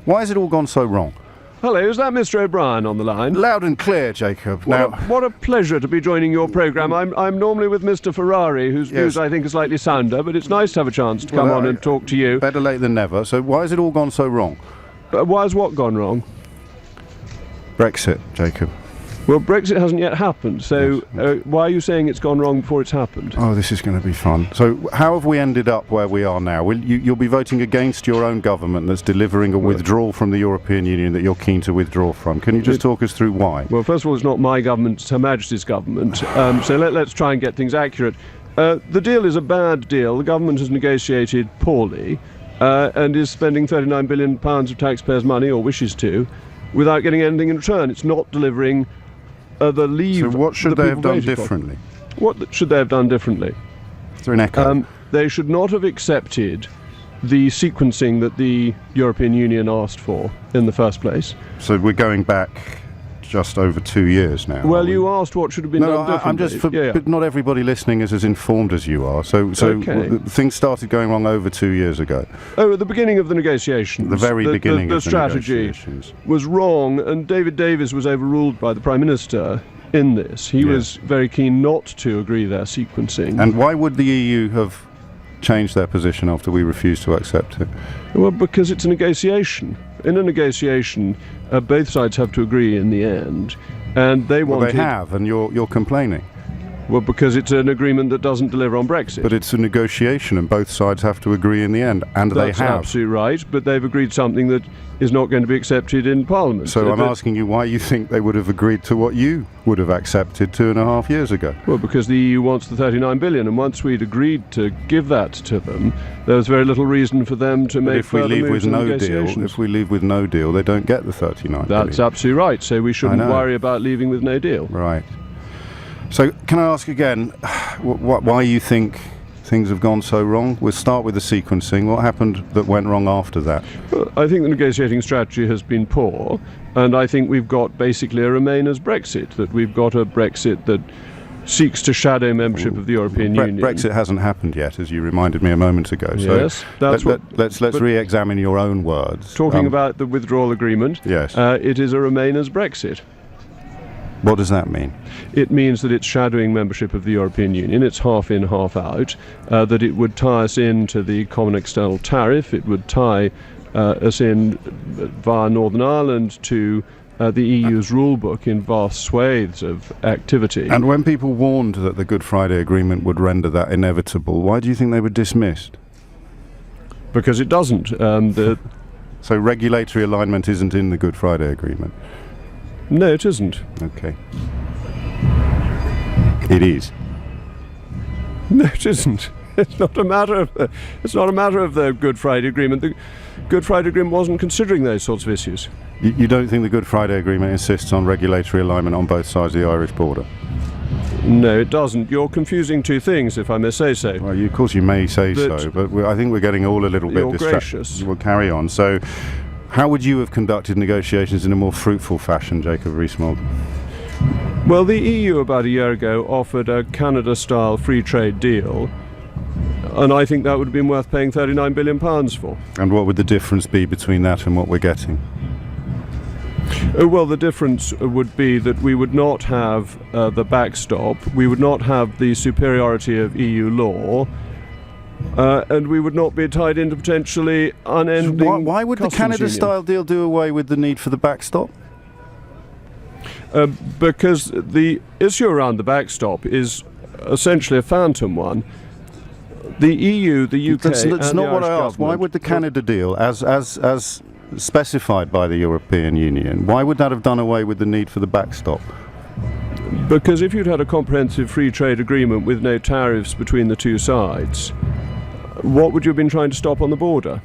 Why has it all gone so wrong? Hello, is that Mr. O'Brien on the line? Loud and clear, Jacob. What a pleasure to be joining your programme. I'm normally with Mr. Farage, whose views I think are slightly sounder, but it's nice to have a chance to come on and talk to you. Better late than never. So why has it all gone so wrong? Why has what gone wrong? Brexit, Jacob. Well, Brexit hasn't yet happened, so why are you saying it's gone wrong before it's happened? Oh, this is going to be fun. So how have we ended up where we are now? You'll be voting against your own government that's delivering a withdrawal from the European Union that you're keen to withdraw from. Can you just talk us through why? Well, first of all, it's not my government, it's Her Majesty's government, so let's try and get things accurate. The deal is a bad deal. The government has negotiated poorly and is spending £39 billion of taxpayers' money, or wishes to, without getting anything in return. It's not delivering the leave. So what should they have done differently? What should they have done differently? Is there an echo? They should not have accepted the sequencing that the European Union asked for in the first place. So we're going back just over 2 years now. Well, you asked what should have been done differently. I'm just but not everybody listening is as informed as you are. So things started going wrong over 2 years ago. Oh, at the beginning of the negotiations. The very beginning of the strategy was wrong, and David Davis was overruled by the Prime Minister in this. He was very keen not to agree their sequencing. And why would the EU have changed their position after we refused to accept it? Well, because it's a negotiation. In a negotiation, both sides have to agree in the end, and they wanted... Well, they have, and you're complaining. Well, because it's an agreement that doesn't deliver on Brexit. But it's a negotiation, and both sides have to agree in the end, and they have. That's absolutely right, but they've agreed something that is not going to be accepted in Parliament. So I'm asking you why you think they would have agreed to what you would have accepted 2.5 years ago. Well, because the EU wants the 39 billion, and once we'd agreed to give that to them, there was very little reason for them to make further moves in negotiations. If we leave with no deal, they don't get the 39 billion. That's absolutely right, so we shouldn't worry about leaving with no deal. Right. So can I ask again, why you think things have gone so wrong? We'll start with the sequencing. What happened that went wrong after that? Well, I think the negotiating strategy has been poor, and I think we've got basically a Remainers Brexit, that we've got a Brexit that seeks to shadow membership of the European Union. Brexit hasn't happened yet, as you reminded me a moment ago. So yes, let's re-examine your own words. Talking about the withdrawal agreement, yes, it is a Remainers Brexit. What does that mean? It means that it's shadowing membership of the European Union. It's half in, half out. That it would tie us into the common external tariff. It would tie us in via Northern Ireland to the EU's rule book in vast swathes of activity. And when people warned that the Good Friday Agreement would render that inevitable, why do you think they were dismissed? Because it doesn't. So regulatory alignment isn't in the Good Friday Agreement? No, it isn't. Okay. It is. No, it isn't. It's not a matter of the Good Friday Agreement. The Good Friday Agreement wasn't considering those sorts of issues. You don't think the Good Friday Agreement insists on regulatory alignment on both sides of the Irish border? No, it doesn't. You're confusing two things, if I may say so. Well, of course you may say so, but I think we're getting all a little bit distracted. We'll carry on. So, how would you have conducted negotiations in a more fruitful fashion, Jacob Rees-Mogg? Well, the EU about a year ago offered a Canada-style free trade deal, and I think that would have been worth paying £39 billion for. And what would the difference be between that and what we're getting? Well, the difference would be that we would not have the backstop, we would not have the superiority of EU law, and we would not be tied into potentially unending Why would the Canada-style deal do away with the need for the backstop? Because the issue around the backstop is essentially a phantom one. The EU, the UK, that's and not what I asked. Why would the Canada deal, as specified by the European Union, why would that have done away with the need for the backstop? Because if you'd had a comprehensive free trade agreement with no tariffs between the two sides, what would you have been trying to stop on the border?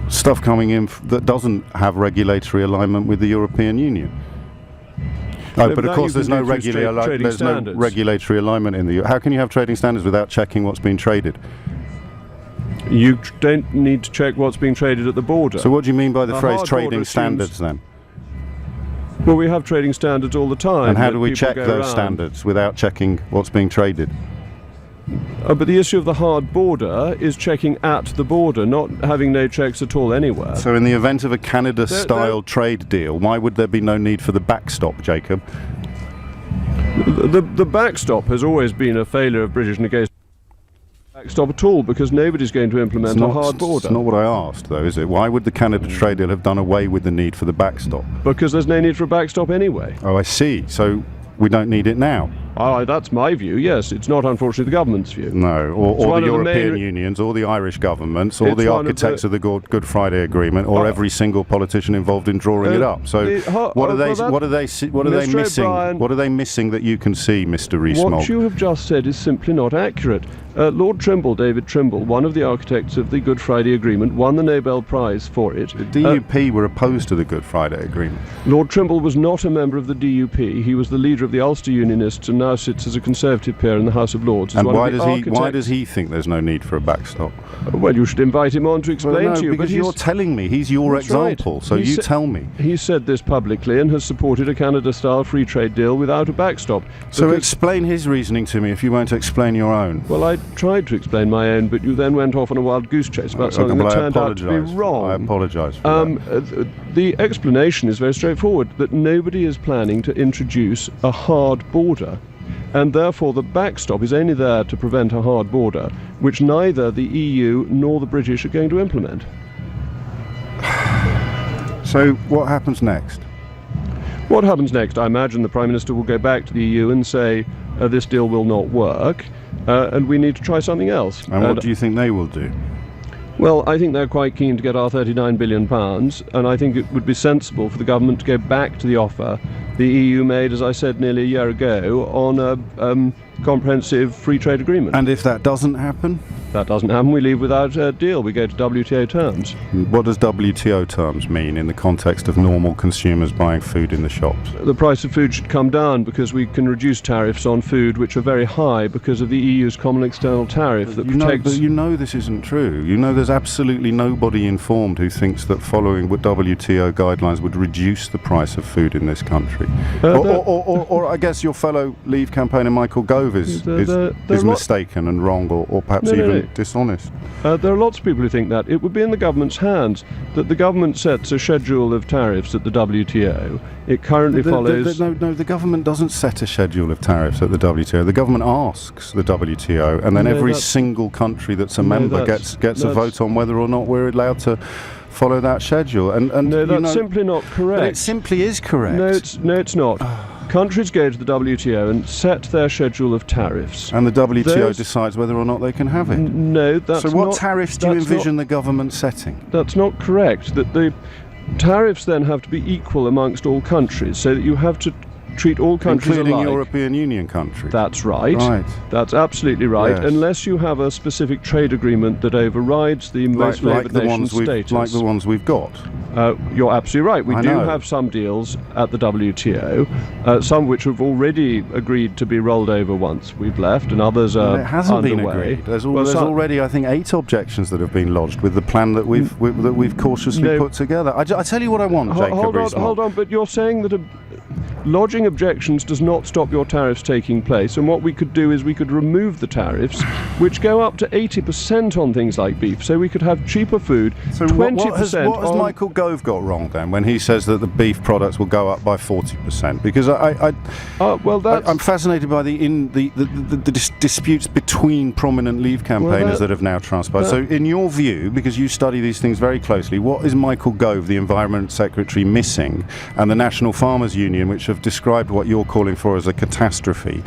Stuff coming in that doesn't have regulatory alignment with the European Union. No, but of course there's no regulatory alignment in the EU. How can you have trading standards without checking what's being traded? You don't need to check what's being traded at the border. So what do you mean by the phrase trading standards then? Well, we have trading standards all the time. And how do we check those standards without checking what's being traded? But the issue of the hard border is checking at the border, not having no checks at all anywhere. So in the event of a Canada-style trade deal, why would there be no need for the backstop, Jacob? The backstop has always been a failure of British negotiations. Backstop at all, because nobody's going to implement a hard border. It's not what I asked, though, is it? Why would the Canada trade deal have done away with the need for the backstop? Because there's no need for a backstop anyway. Oh, I see. So we don't need it now. That's my view, yes. It's not, unfortunately, the government's view. No, or the European unions, or the Irish governments, or the architects of the Good Friday Agreement, or every single politician involved in drawing it up. So what are they missing? What are they missing that you can see, Mr. Rees-Mogg? What you have just said is simply not accurate. Lord Trimble, David Trimble, one of the architects of the Good Friday Agreement, won the Nobel Prize for it. The DUP were opposed to the Good Friday Agreement. Lord Trimble was not a member of the DUP. He was the leader of the Ulster Unionists and now sits as a Conservative peer in the House of Lords. And why does he think there's no need for a backstop? Well, you should invite him on to explain to you. Because you're telling me. He's your example, so you tell me. He said this publicly and has supported a Canada-style free trade deal without a backstop. So explain his reasoning to me if you won't explain your own. Well, I tried to explain my own, but you then went off on a wild goose chase about something that turned out to be wrong. I apologise for that. The explanation is very straightforward, that nobody is planning to introduce a hard border. And therefore the backstop is only there to prevent a hard border, which neither the EU nor the British are going to implement. So what happens next? What happens next? I imagine the Prime Minister will go back to the EU and say, this deal will not work, and we need to try something else. And what do you think they will do? Well, I think they're quite keen to get our £39 billion, and I think it would be sensible for the government to go back to the offer the EU made, as I said, nearly a year ago, on a comprehensive free trade agreement. And if that doesn't happen? That doesn't happen, we leave without a deal. We go to WTO terms. What does WTO terms mean in the context of normal consumers buying food in the shops? The price of food should come down because we can reduce tariffs on food which are very high because of the EU's common external tariff that protects... But you know this isn't true. You know there's absolutely nobody informed who thinks that following WTO guidelines would reduce the price of food in this country. Or I guess your fellow Leave campaigner Michael Gove is mistaken and wrong, or perhaps even dishonest. There are lots of people who think that. It would be in the government's hands that the government sets a schedule of tariffs at the WTO. It currently follows... No, the government doesn't set a schedule of tariffs at the WTO. The government asks the WTO, and then every single country that's a member gets a vote on whether or not we're allowed to follow that schedule. And no, that's simply not correct. But it simply is correct. No, it's not. Countries go to the WTO and set their schedule of tariffs. And the WTO decides whether or not they can have it. No, that's not... So what tariffs do you envision the government setting? That's not correct. That the tariffs then have to be equal amongst all countries, so that you have to treat all countries including alike. European Union countries. That's right. That's absolutely right. Yes. Unless you have a specific trade agreement that overrides the most favoured nation status. Like the ones we've got. You're absolutely right. We do have some deals at the WTO, some which have already agreed to be rolled over once we've left, and others are it hasn't underway. Been agreed. There's already, I think, 8 objections that have been lodged with the plan that we've cautiously put together. I tell you what I want, Jacob Rees-Mogg. Hold on, but you're saying that lodging objections does not stop your tariffs taking place, and what we could do is we could remove the tariffs, which go up to 80% on things like beef, so we could have cheaper food. So 20% what has Michael Gove got wrong then when he says that the beef products will go up by 40%? Because I'm fascinated by the disputes between prominent Leave campaigners that have now transpired. So in your view, because you study these things very closely, what is Michael Gove, the Environment Secretary, missing, and the National Farmers Union, which have described what you're calling for as a catastrophe,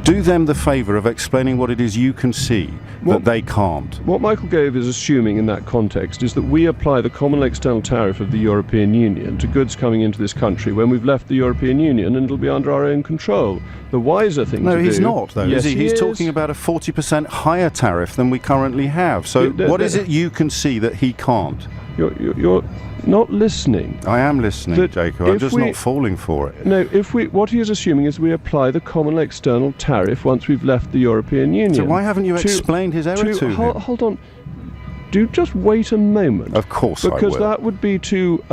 do them the favour of explaining what it is you can see that they can't? What Michael Gove is assuming in that context is that we apply the common external tariff of the European Union to goods coming into this country when we've left the European Union, and it'll be under our own control. The wiser thing to do... No, he's not, though, yes, is he? He's talking about a 40% higher tariff than we currently have. So what is it you can see that he can't? You're not listening. I am listening, Jacob. I'm just not falling for it. No, what he is assuming is we apply the common external tariff once we've left the European Union. So why haven't you explained his error to him? Hold on. Do just wait a moment. Of course I will. Because that would be to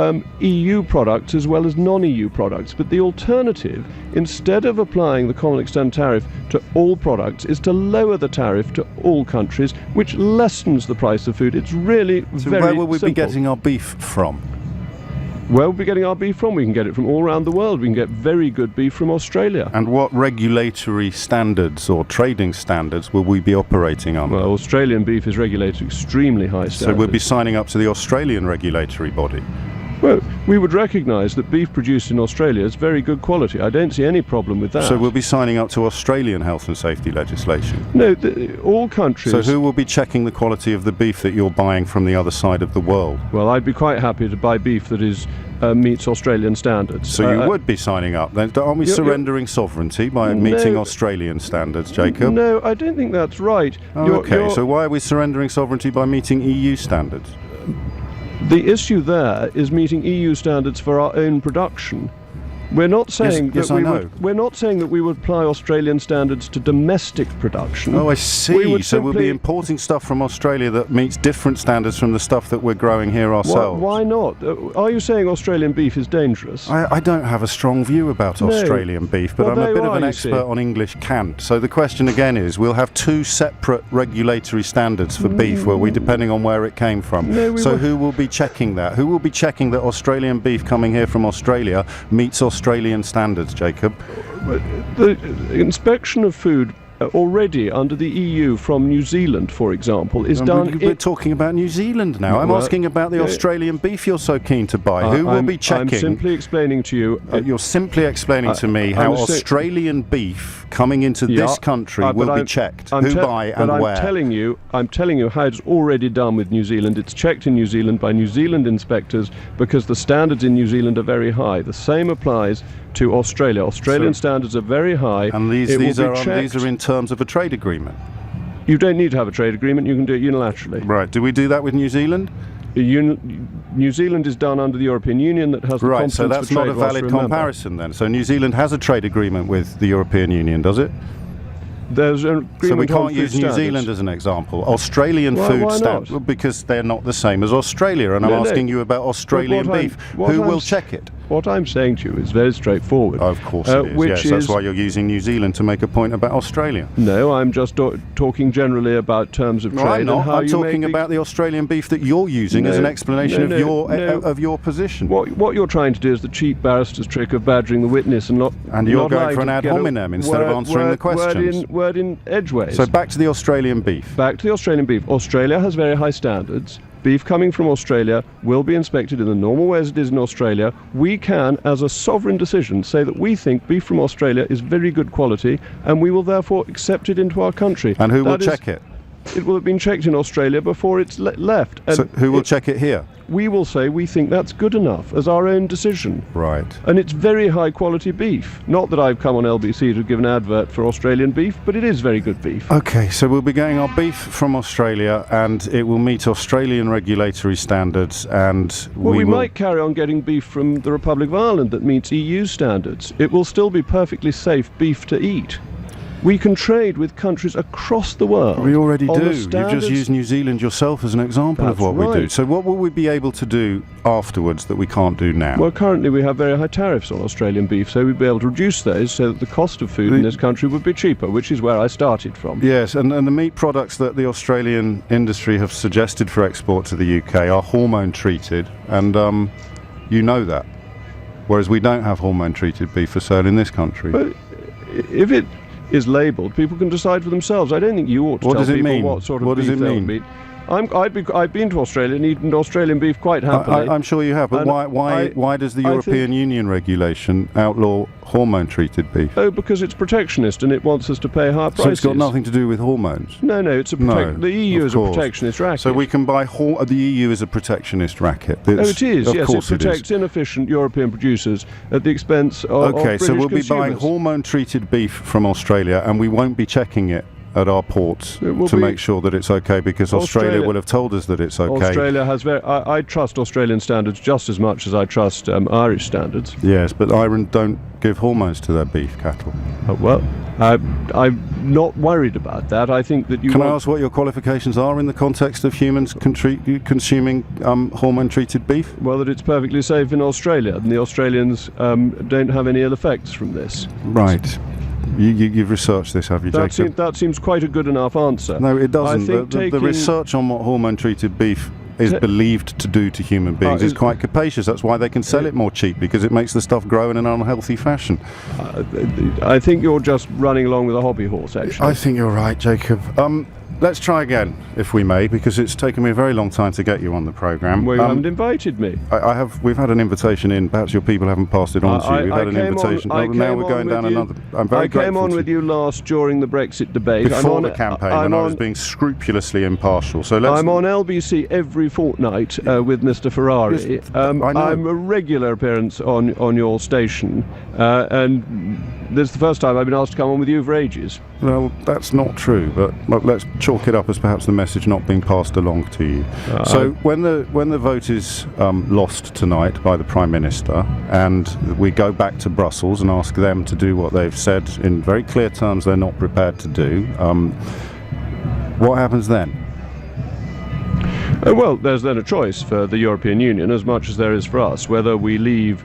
EU products as well as non-EU products. But the alternative, instead of applying the common extended tariff to all products, is to lower the tariff to all countries, which lessens the price of food. It's really very simple. So where will we be getting our beef from? Where will we be getting our beef from? We can get it from all around the world. We can get very good beef from Australia. And what regulatory standards or trading standards will we be operating under? Well, Australian beef is regulated to extremely high standards. So we'll be signing up to the Australian regulatory body? Well, we would recognise that beef produced in Australia is very good quality. I don't see any problem with that. So we'll be signing up to Australian health and safety legislation? No, all countries... So who will be checking the quality of the beef that you're buying from the other side of the world? Well, I'd be quite happy to buy beef that is meets Australian standards. So you would be signing up then? Aren't we surrendering sovereignty by meeting Australian standards, Jacob? No, I don't think that's right. Okay, so why are we surrendering sovereignty by meeting EU standards? The issue there is meeting EU standards for our own production. We're not saying we're not saying that we would apply Australian standards to domestic production. Oh, I see. So we'll be importing stuff from Australia that meets different standards from the stuff that we're growing here ourselves. Why not? Are you saying Australian beef is dangerous? I don't have a strong view about Australian beef, but I'm a bit of an expert on English cant. So the question again is, we'll have two separate regulatory standards for beef, will we, depending on where it came from? So who will be checking that? Who will be checking that Australian beef coming here from Australia meets Australian standards, Jacob? The inspection of food already under the EU from New Zealand, for example, is done... We're talking about New Zealand now. I'm asking about the Australian beef you're so keen to buy. Who will be checking? I'm simply explaining to you... you're simply explaining to me how Australian beef coming into this country will be checked. Who by and where? I'm telling you how it's already done with New Zealand. It's checked in New Zealand by New Zealand inspectors because the standards in New Zealand are very high. The same applies to Australia. Australian standards are very high. And these are in terms of a trade agreement? You don't need to have a trade agreement. You can do it unilaterally. Right. Do we do that with New Zealand? New Zealand is done under the European Union that has the competence for trade. So that's not a valid comparison then. So New Zealand has a trade agreement with the European Union, does it? There's an agreement. So we can't use New Zealand as an example. Australian food standards, because they're not the same as Australia. And I'm asking you about Australian beef. Who will check it? What I'm saying to you is very straightforward. Of course it is. Yes, that's why you're using New Zealand to make a point about Australia. No, I'm just talking generally about terms of trade. I'm not. I'm talking about the Australian beef that you're using as an explanation of your position. What you're trying to do is the cheap barrister's trick of badgering the witness and not... And you're going for an ad hominem instead of answering the questions. Word in edgeways. So back to the Australian beef. Back to the Australian beef. Australia has very high standards. Beef coming from Australia will be inspected in the normal way as it is in Australia. We can, as a sovereign decision, say that we think beef from Australia is very good quality and we will therefore accept it into our country. And who will check it? It will have been checked in Australia before it's left. And so who will check it here? We will say we think that's good enough as our own decision. Right. And it's very high quality beef. Not that I've come on LBC to give an advert for Australian beef, but it is very good beef. Okay, so we'll be getting our beef from Australia and it will meet Australian regulatory standards and we might carry on getting beef from the Republic of Ireland that meets EU standards. It will still be perfectly safe beef to eat. We can trade with countries across the world. We already do. You've just used New Zealand yourself as an example of what we do. So what will we be able to do afterwards that we can't do now? Well, currently we have very high tariffs on Australian beef, so we'd be able to reduce those so that the cost of food in this country would be cheaper, which is where I started from. Yes, and the meat products that the Australian industry have suggested for export to the UK are hormone treated, and you know that. Whereas we don't have hormone treated beef for sale in this country. But if it is labelled, people can decide for themselves. I don't think you ought to tell people what sort of beef they'll eat. I've been to Australia and eaten Australian beef quite happily. I'm sure you have, but why does the European Union regulation outlaw hormone-treated beef? Oh, because it's protectionist and it wants us to pay higher prices. So it's got nothing to do with hormones? No, it's the EU is a protectionist racket. So we can buy the EU is a protectionist racket. It is, yes. It protects inefficient European producers at the expense of British so we'll consumers. be buying hormone-treated beef from Australia and we won't be checking it at our ports to make sure that it's okay, because Australia will have told us that it's okay. Australia has I trust Australian standards just as much as I trust Irish standards. Yes, but Ireland don't give hormones to their beef cattle. Well, I'm not worried about that. I think that you Can I ask what your qualifications are in the context of humans consuming hormone-treated beef? Well, that it's perfectly safe in Australia, and the Australians don't have any ill effects from this. Right. You've researched this, have you, Jacob? That seems quite a good enough answer. No, it doesn't. The research on what hormone-treated beef is believed to do to human beings is quite capacious. That's why they can sell it more cheap, because it makes the stuff grow in an unhealthy fashion. I think you're just running along with a hobby horse, actually. I think you're right, Jacob. Let's try again, if we may, because it's taken me a very long time to get you on the programme. Well, you haven't invited me. We've had an invitation in. Perhaps your people haven't passed it on to you. We've had an invitation. Now we're going down another. I'm very grateful. I came on with you last during the Brexit debate. Before the campaign, when I was being scrupulously impartial. So I'm on LBC every fortnight with Mr. Farage. Yes, I'm a regular appearance on your station, and this is the first time I've been asked to come on with you for ages. Well, that's not true, but let's chalk it up as perhaps the message not being passed along to you. So when the vote is lost tonight by the Prime Minister, and we go back to Brussels and ask them to do what they've said in very clear terms they're not prepared to do, what happens then? Well, there's then a choice for the European Union, as much as there is for us, whether we leave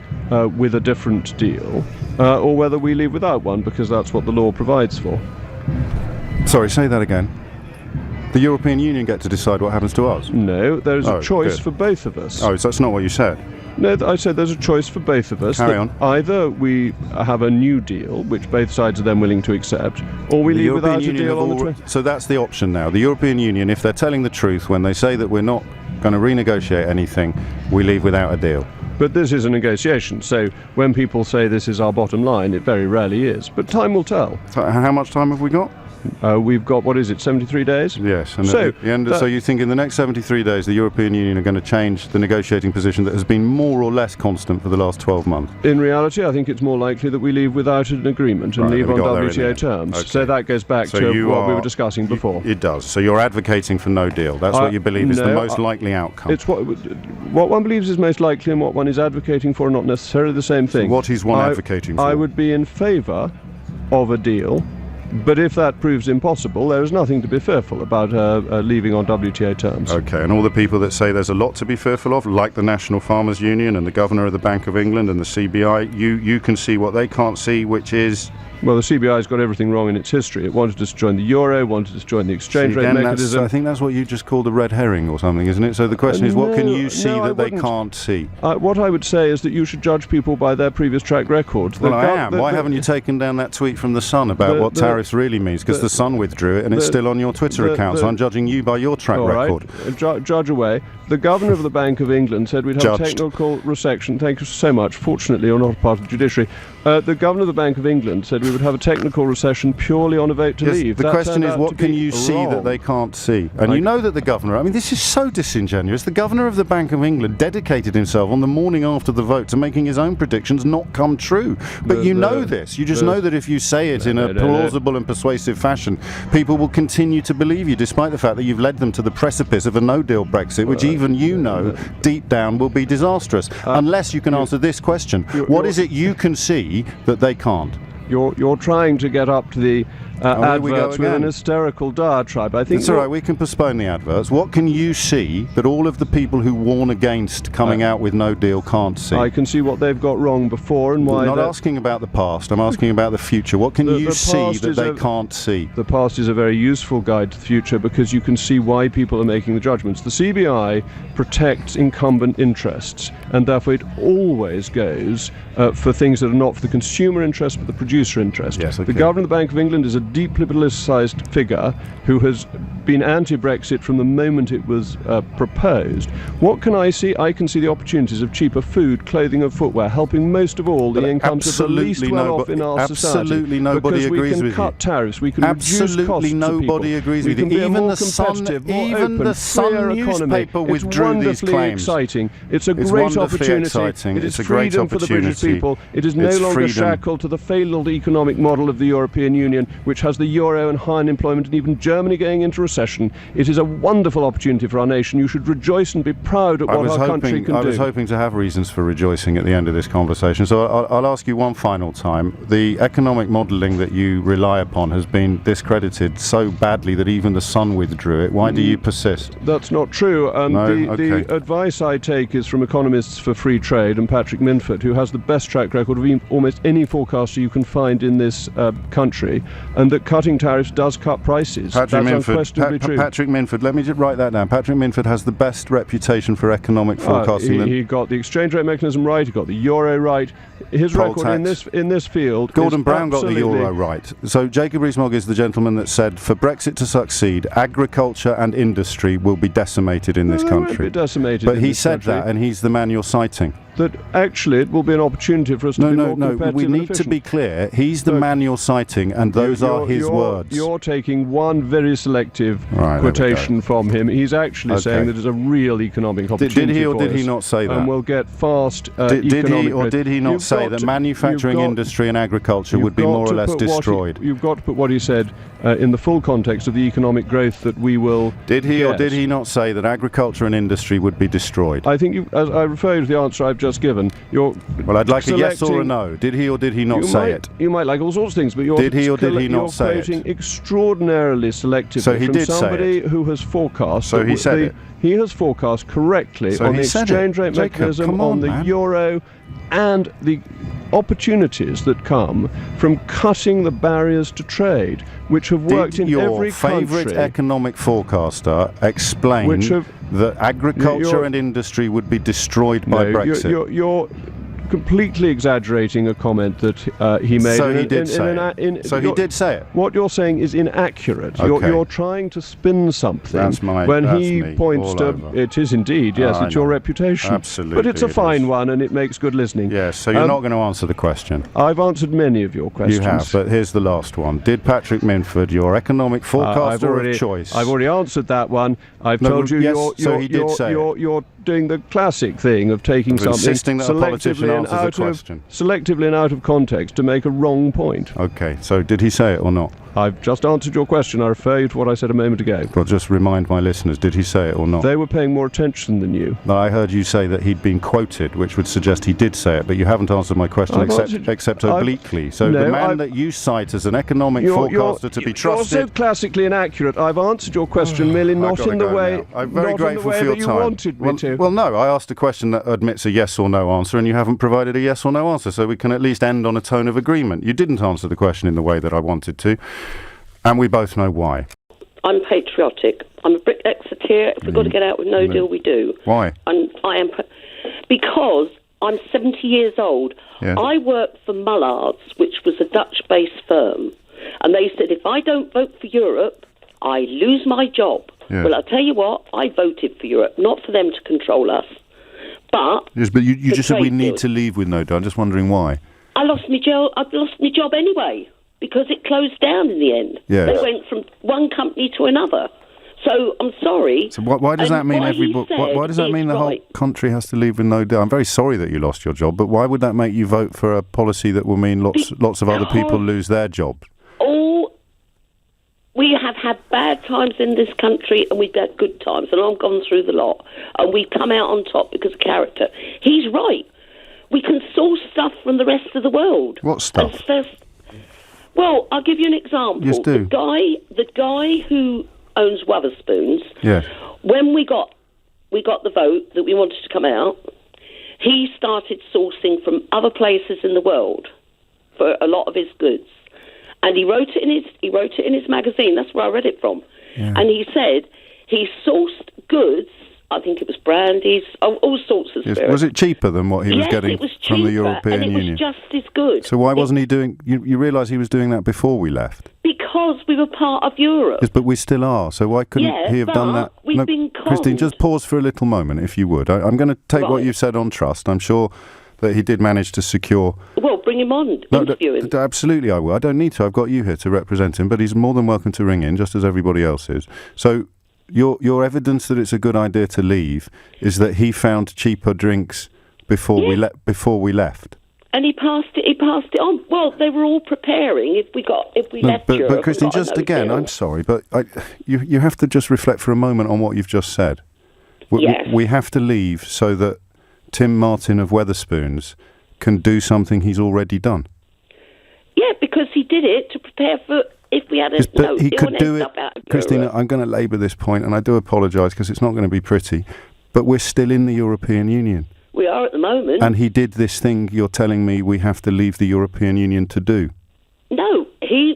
with a different deal or whether we leave without one, because that's what the law provides for. Sorry, say that again. The European Union get to decide what happens to us? No, there's a choice for both of us. Oh, so that's not what you said? No, I said there's a choice for both of us. Carry on. Either we have a new deal, which both sides are then willing to accept, or we leave without a deal on the So that's the option now. The European Union, if they're telling the truth when they say that we're not going to renegotiate anything, we leave without a deal. But this is a negotiation, so when people say this is our bottom line, it very rarely is. But time will tell. So how much time have we got? We've got, 73 days? Yes, and so you think in the next 73 days the European Union are going to change the negotiating position that has been more or less constant for the last 12 months? In reality, I think it's more likely that we leave without an agreement and leave on WTO terms. Okay. So that goes back to what we were discussing before. It does. So you're advocating for no deal. That's what you believe is the most likely outcome. It's what one believes is most likely and what one is advocating for are not necessarily the same thing. So what is one advocating for? I would be in favour of a deal. But if that proves impossible, there is nothing to be fearful about leaving on WTO terms. Okay, and all the people that say there's a lot to be fearful of, like the National Farmers Union and the Governor of the Bank of England and the CBI, you can see what they can't see, which is... Well, the CBI's got everything wrong in its history. It wanted us to join the euro, wanted us to join the exchange rate mechanism. I think that's what you just called a red herring or something, isn't it? So the question is, what can you see that they can't see? What I would say is that you should judge people by their previous track record. Well, I am. Why haven't you taken down that tweet from The Sun about what tariffs really means? Because The Sun withdrew it and it's still on your Twitter account, so I'm judging you by your track record. Right. Judge away. The Governor of the Bank of England said we'd have a technical recession. Thank you so much. Fortunately, you're not a part of the judiciary. The Governor of the Bank of England said we would have a technical recession purely on a vote to leave. The question is, what can you see that they can't see? And you know that the Governor, I mean, this is so disingenuous. The Governor of the Bank of England dedicated himself on the morning after the vote to making his own predictions not come true. But you know this. You just know that if you say it in a plausible and persuasive fashion, people will continue to believe you, despite the fact that you've led them to the precipice of a no-deal Brexit, which even you know deep down will be disastrous. Unless you can answer this question. What is it you can see that they can't? You're trying to get up to the adverts with an hysterical diatribe. I think it's all right. We can postpone the adverts. What can you see that all of the people who warn against coming out with no deal can't see? I can see what they've got wrong before and why. I'm not asking about the past. I'm asking about the future. What can you see that they can't see? The past is a very useful guide to the future because you can see why people are making the judgments. The CBI protects incumbent interests, and therefore it always goes for things that are not for the consumer interest but the producer interest. Yes, okay. The Governor of the Bank of England is a deeply politicised figure who has been anti-Brexit from the moment it was proposed. What can I see? I can see the opportunities of cheaper food, clothing and footwear, helping most of all the incomes of the least well-off in our society. Absolutely nobody agrees with you. We can cut tariffs, we can reduce costs to people. Absolutely nobody agrees with you. Even the Sun newspaper withdrew these claims. Exciting. It's a great opportunity. It is freedom for the British people. It is no longer shackled to the failed economic model of the European Union, which which has the euro and high unemployment and even Germany going into recession. It is a wonderful opportunity for our nation. You should rejoice and be proud at what our country can do. I was hoping to have reasons for rejoicing at the end of this conversation. So I'll ask you one final time. The economic modelling that you rely upon has been discredited so badly that even the Sun withdrew it. Why do you persist? That's not true. The advice I take is from economists for free trade and Patrick Minford, who has the best track record of almost any forecaster you can find in this country, and that cutting tariffs does cut prices. That's unquestionably true. Patrick Minford, let me just write that down. Patrick Minford has the best reputation for economic forecasting. He got the exchange rate mechanism right, he got the euro right. His record in this field Gordon Brown got the euro right. So Jacob Rees-Mogg is the gentleman that said, for Brexit to succeed, agriculture and industry will be decimated in this country. Won't be decimated. But he said that, and he's the man you're citing. That actually it will be an opportunity for us to be more competitive. No, we need to be clear. He's the man you're citing, and those are his words. You're taking one very selective quotation from him. He's actually saying that it's a real economic opportunity. Did he or did he not say that? And we'll get fast economic growth. Did he not say that manufacturing industry and agriculture would be more or less destroyed? You've got to put what he said in the full context of the economic growth that we will Did he or did he not say that agriculture and industry would be destroyed? I think, as I refer you to the answer I've just given, well, I'd like a yes or a no. Did he or did he not say it? You might like all sorts of things, but did he or did he not say it? You're quoting extraordinarily selectively from somebody who has forecast. So he said it. He has forecast correctly on the exchange rate mechanism, on the euro, and the opportunities that come from cutting the barriers to trade, which have worked in every country. Your favourite economic forecaster explained that agriculture and industry would be destroyed by Brexit. You're completely exaggerating a comment that he made. So he did say it. What you're saying is inaccurate. You're trying to spin something. He points to it is indeed, yes, it's your reputation. Absolutely. But it's a fine one and it makes good listening. Yes, so you're not going to answer the question. I've answered many of your questions. You have, but here's the last one. Did Patrick Minford, your economic forecaster of choice... I've already answered that one. I've told you you're doing the classic thing of taking something selectively and out of context to make a wrong point. Okay, so did he say it or not? I've just answered your question. I refer you to what I said a moment ago. Well, just remind my listeners, did he say it or not? They were paying more attention than you. I heard you say that he'd been quoted, which would suggest he did say it, but you haven't answered my question except obliquely. So the man that you cite as an economic forecaster to be trusted... You're so classically inaccurate. I've answered your question merely not in the way I'm very grateful for your you time. wanted me to. Well, no, I asked a question that admits a yes or no answer, and you haven't provided a yes or no answer, so we can at least end on a tone of agreement. You didn't answer the question in the way that I wanted to, and we both know why. I'm patriotic. I'm a Brexiteer. If we've got to get out with no deal, we do. Why? And I am because I'm 70 years old. Yeah. I worked for Mullards, which was a Dutch-based firm, and they said if I don't vote for Europe, I lose my job. Yeah. Well, I'll tell you what, I voted for Europe, not for them to control us. But you just said we need to leave with no deal. I'm just wondering why. I lost my job anyway, because it closed down in the end. Yeah. They went from one company to another. So I'm sorry. So why does that mean why does that mean the whole country has to leave with no deal? I'm very sorry that you lost your job, but why would that make you vote for a policy that will mean lots of other people lose their jobs? We have had bad times in this country and we've had good times, and I've gone through the lot, and we've come out on top because of character. He's right. We can source stuff from the rest of the world. What stuff? Well, I'll give you an example. Yes, do. The guy who owns Wetherspoons, when we got the vote that we wanted to come out, he started sourcing from other places in the world for a lot of his goods. And he wrote it in his magazine. That's where I read it from. Yeah. And he said he sourced goods. I think it was brandies, all sorts of spirits. Was it cheaper than what he was getting from the European Union? And it was just as good. So why wasn't he doing... You realise he was doing that before we left? Because we were part of Europe. Yes, but we still are. So why couldn't he have done that? We've been conned. Christine, just pause for a little moment, if you would. I'm going to take what you've said on trust. I'm sure that he did manage to secure... Well, bring him on, interview him. Absolutely, I will. I don't need to. I've got you here to represent him, but he's more than welcome to ring in, just as everybody else is. So your evidence that it's a good idea to leave is that he found cheaper drinks before we left. And he passed it on. Well, they were all preparing if we left Europe. But Christine, just again, I'm sorry, but you have to just reflect for a moment on what you've just said. Yes. We have to leave so that Tim Martin of Wetherspoons can do something he's already done. Yeah, because he did it to prepare for if we had a but he could do it. Christina, Europe. I'm going to labour this point, and I do apologise because it's not going to be pretty, but we're still in the European Union. We are at the moment. And he did this thing you're telling me we have to leave the European Union to do. No,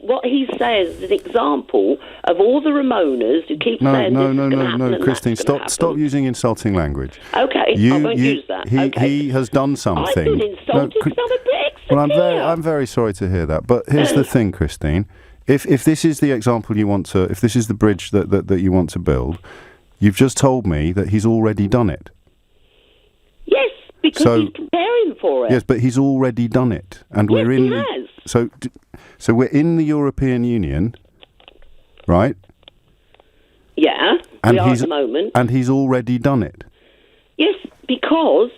what he says is an example of all the Ramonas who keep saying this is going to happen. No, Christine, stop using insulting language. Okay, I won't use that. He has done something. I've been insulted some of Brexit. Well, I'm very sorry to hear that. But here's the thing, Christine. If this is the example you want to, if this is the bridge that you want to build, you've just told me that he's already done it. Yes, because he's preparing for it. Yes, but he's already done it, and we're in. He has. So we're in the European Union, right? Yeah, we are at the moment. And he's already done it. Yes, because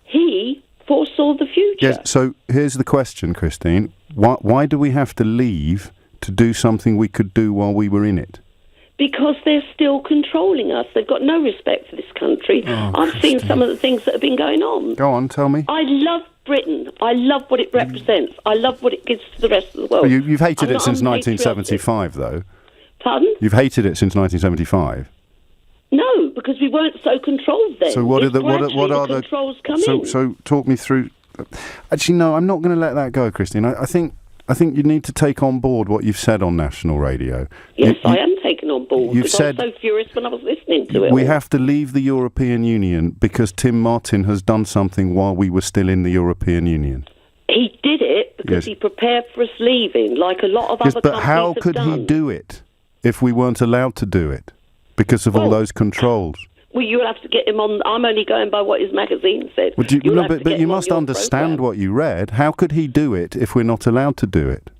he foresaw the future. Yes. So here's the question, Christine: Why do we have to leave to do something we could do while we were in it? Because they're still controlling us. They've got no respect for this country. I've seen some of the things that have been going on. Go on, tell me. I love Britain. I love what it represents. I love what it gives to the rest of the world. Well, you've hated it since 1975, though. Pardon? You've hated it since 1975. No, because we weren't so controlled then. So what are the controls come in? So talk me through. Actually, no, I'm not going to let that go, Christine. I think you need to take on board what you've said on national radio. Yes, I am taking on board. Because I was so furious when I was listening to it. We have to leave the European Union because Tim Martin has done something while we were still in the European Union. He did it because he prepared for us leaving, like a lot of other countries have done. But how could he do it if we weren't allowed to do it because of all those controls? Well, you'll have to get him on. I'm only going by what his magazine said. But you must understand what you read. How could he do it if we're not allowed to do it?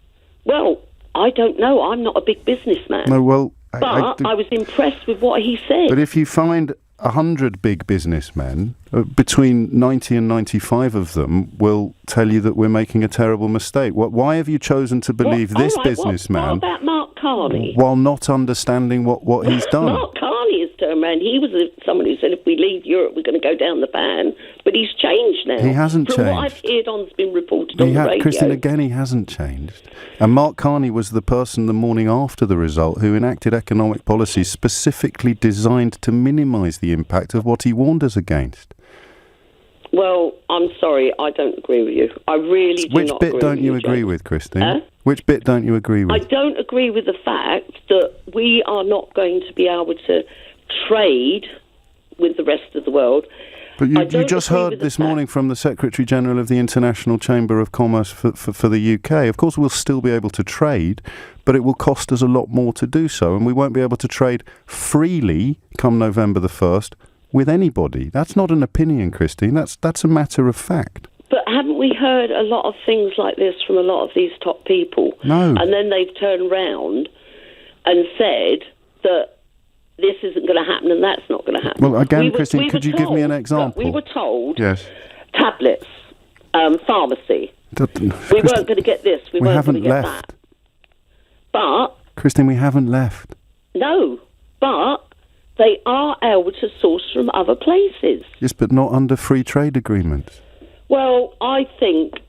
Well, I don't know. I'm not a big businessman. No, well... But I was impressed with what he said. But if you find 100 big businessmen, between 90 and 95 of them will tell you that we're making a terrible mistake. Why have you chosen to believe this businessman? What about Mark Carney? While not understanding what he's done. Mark Carney has turned around. He was someone who said if we leave Europe we're going to go down the pan. But he's changed now. He hasn't changed. From what I've heard on's been reported on the radio. Christine, again, he hasn't changed. And Mark Carney was the person the morning after the result who enacted economic policies specifically designed to minimise the impact of what he warned us against. Well, I'm sorry, I don't agree with you. I really do not agree with you. Which bit don't you agree with, Christine? Which bit don't you agree with? I don't agree with the fact that we are not going to be able to trade with the rest of the world. But you just heard this morning from the Secretary-General of the International Chamber of Commerce for the UK. Of course, we'll still be able to trade, but it will cost us a lot more to do so, and we won't be able to trade freely come November the 1st with anybody. That's not an opinion, Christine. That's a matter of fact. But haven't we heard a lot of things like this from a lot of these top people? No. And then they've turned round and said that this isn't going to happen and that's not going to happen. Well, again, Christine, could you give me an example? We were told, yes, tablets, pharmacy. We weren't going to get this. We weren't going to get that. But Christine, we haven't left. No, but they are able to source from other places. Yes, but not under free trade agreements. Well, I think...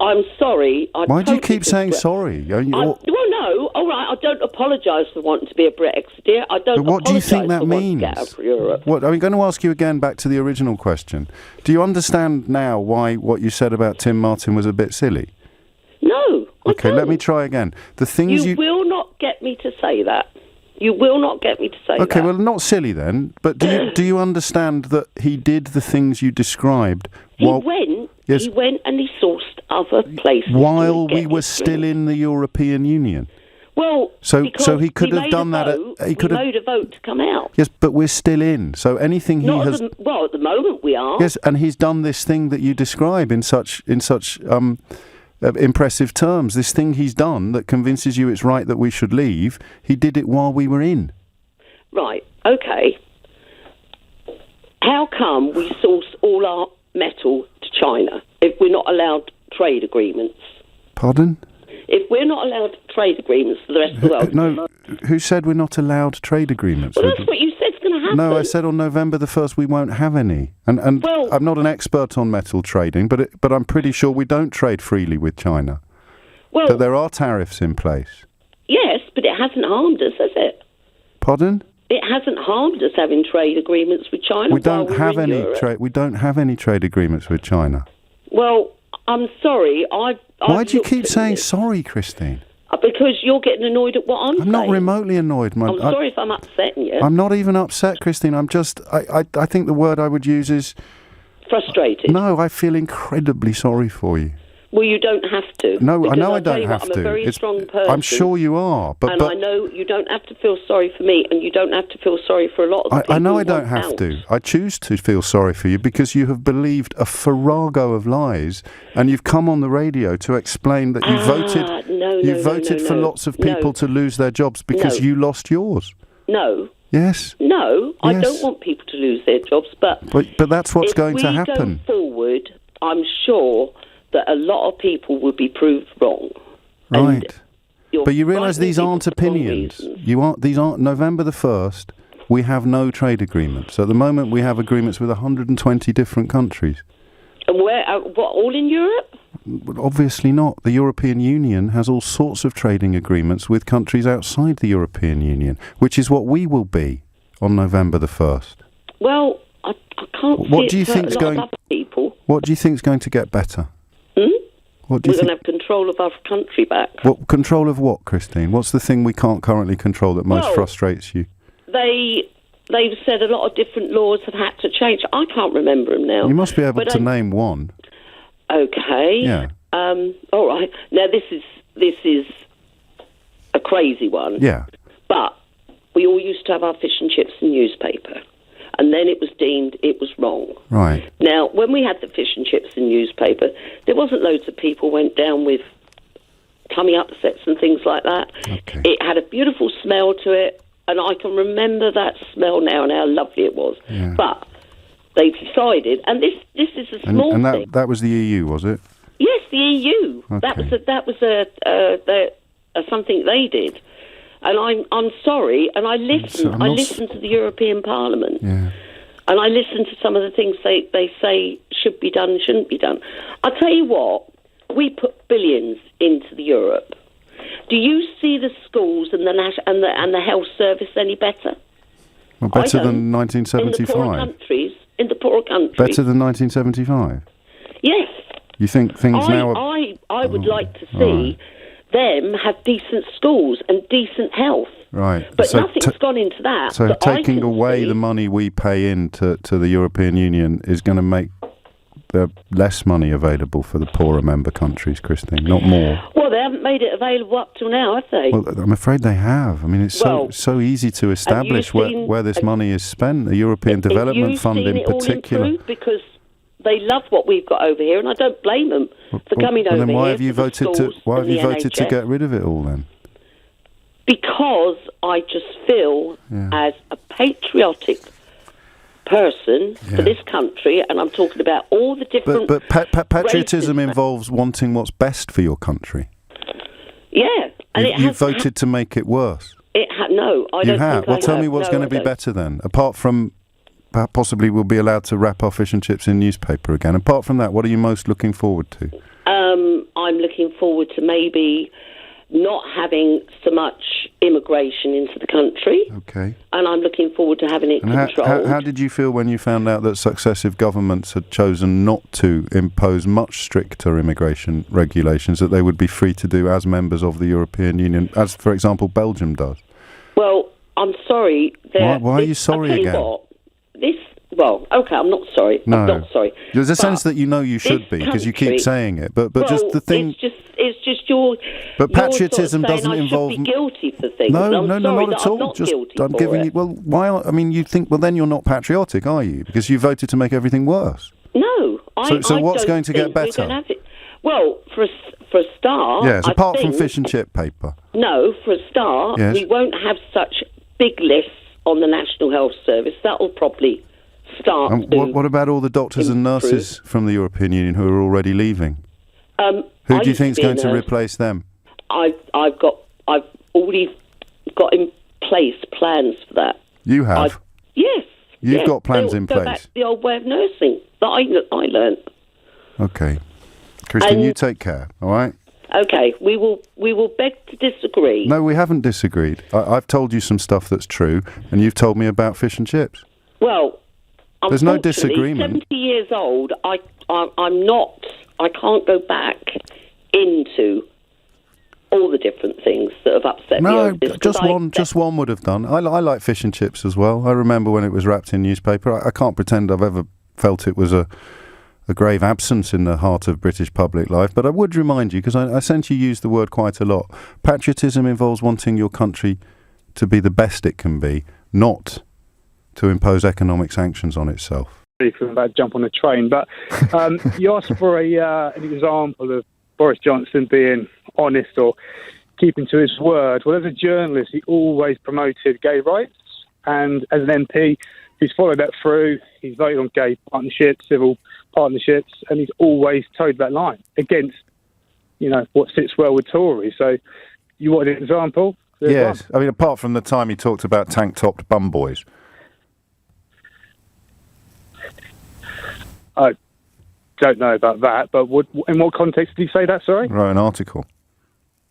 I'm sorry. Why do you keep saying sorry? Well, no. All right, I don't apologise for wanting to be a Brexiteer. I don't. But what do you think that means? Get out of Europe. What I'm going to ask you again, back to the original question. Do you understand now why what you said about Tim Martin was a bit silly? No. Okay, let me try again. The things you will not get me to say that. You will not get me to say that. Okay, well, not silly then. But do you understand that he did the things you described? He went and he sourced other places while we were still in the European Union. Well, so he could have done that. He made a vote to come out. Yes, but we're still in. So anything he has. At the moment we are. Yes, and he's done this thing that you describe in such impressive terms. This thing he's done that convinces you it's right that we should leave. He did it while we were in. Right. Okay. How come we source all our metal to China if we're not allowed trade agreements. Pardon? If we're not allowed trade agreements for the rest of the world... No, who said we're not allowed trade agreements? Well, that's what you said's going to happen. No, I said on November the 1st we won't have any. And well, I'm not an expert on metal trading, but I'm pretty sure we don't trade freely with China. Well, that there are tariffs in place. Yes, but it hasn't harmed us, has it? Pardon? It hasn't harmed us having trade agreements with China. We don't have any trade. We don't have any trade agreements with China. Well, I'm sorry. Why do you keep saying sorry, Christine? Because you're getting annoyed at what I'm saying. I'm not remotely annoyed. I'm sorry if I'm upsetting you. I'm not even upset, Christine. I'm just... I think the word I would use is... Frustrated. No, I feel incredibly sorry for you. Well, you don't have to. No, I know I don't have to. I'm a very strong person. I'm sure you are. But I know you don't have to feel sorry for me, and you don't have to feel sorry for a lot of the people. I know I don't have to. I choose to feel sorry for you because you have believed a farrago of lies, and you've come on the radio to explain that you voted for lots of people to lose their jobs because you lost yours. No. Yes. No, I don't want people to lose their jobs, but that's what's going to happen. If we go forward, I'm sure that a lot of people will be proved wrong. Right. But you realise these aren't opinions. These aren't November the 1st, we have no trade agreements. At the moment we have agreements with 120 different countries. And where all in Europe? Obviously not. The European Union has all sorts of trading agreements with countries outside the European Union, which is what we will be on November the 1st. Well, I can't What do you think think's going? What do you think's going to get better? We're going to have control of our country back. What control of what, Christine? What's the thing we can't currently control that most frustrates you? They've said a lot of different laws have had to change. I can't remember them now. You must be able to name one. Okay. Yeah. All right. Now this is a crazy one. Yeah. But we all used to have our fish and chips and newspaper. And then it was deemed it was wrong. Right. Now, when we had the fish and chips and newspaper, there wasn't loads of people went down with tummy upsets and things like that. Okay. It had a beautiful smell to it, and I can remember that smell now and how lovely it was. Yeah. But they decided, and this is a small thing. And that was the EU, was it? Yes, the EU. Okay. That was something they did. And I'm sorry, and I listened to the European Parliament. Yeah. And I listened to some of the things they say should be done and shouldn't be done. I'll tell you what, we put billions into the Europe. Do you see the schools and the health service any better? Well, better than 1975? In the poorer countries. Better than 1975? Yes. You think things now are... I would like to see... them have decent schools and decent health. Right. But so nothing's gone into that. So taking away the money we pay into the European Union is going to make there less money available for the poorer member countries, Christine, not more. Well, they haven't made it available up till now, have they? Well, I'm afraid they have. I mean, it's so easy to establish where this money is spent. The European Development Fund in particular. Because they love what we've got over here, and I don't blame them for coming over here. Then why have you voted to get rid of it all then? Because I just feel, as a patriotic person for this country, and I'm talking about all the different. But patriotism involves wanting what's best for your country. Yeah, and you voted to make it worse. No, I don't. You have. Well, tell me what's going to be better then, apart from. Possibly we'll be allowed to wrap our fish and chips in newspaper again. Apart from that, what are you most looking forward to? I'm looking forward to maybe not having so much immigration into the country. Okay. And I'm looking forward to having it controlled. How did you feel when you found out that successive governments had chosen not to impose much stricter immigration regulations that they would be free to do as members of the European Union, as, for example, Belgium does? Well, I'm sorry. Why are you sorry again? I'm not sorry. No. I'm not sorry. There's a sense that you know you should be because you keep saying it, but just the thing. It's just your. But patriotism doesn't involve. I should be guilty for things. No, not at all. I'm giving you. Well, why? I mean, you think. Well, then you're not patriotic, are you? Because you voted to make everything worse. No. So what's going to get better? Well, for a start. Yes, apart from fish and chip paper. No, for a start, we won't have such big lists on the National Health Service. That will probably start. What about all the doctors and nurses from the European Union who are already leaving? Who do you think is going to replace them? I've already got in place plans for that. You have? Yes. You've got plans in place? Go back to the old way of nursing that I learned. Okay. Christian, you take care, all right? Okay, we will beg to disagree. No, we haven't disagreed. I've told you some stuff that's true, and you've told me about fish and chips. Well, there's no disagreement. 70 years old, I can't go back into all the different things that have upset me. No, just one would have done. I like fish and chips as well. I remember when it was wrapped in newspaper. I can't pretend I've ever felt it was a grave absence in the heart of British public life, but I would remind you, because I sense you use the word quite a lot, patriotism involves wanting your country to be the best it can be, not to impose economic sanctions on itself. About to jump on a train, but you asked for an example of Boris Johnson being honest or keeping to his word. Well, as a journalist, he always promoted gay rights, and as an MP, he's followed that through. He's voted on gay partnerships, civil partnerships, and he's always towed that line against, what sits well with Tories. So, you want an example? Yes, I mean, apart from the time he talked about tank-topped bum boys. I don't know about that, but in what context did he say that, sorry? He wrote an article.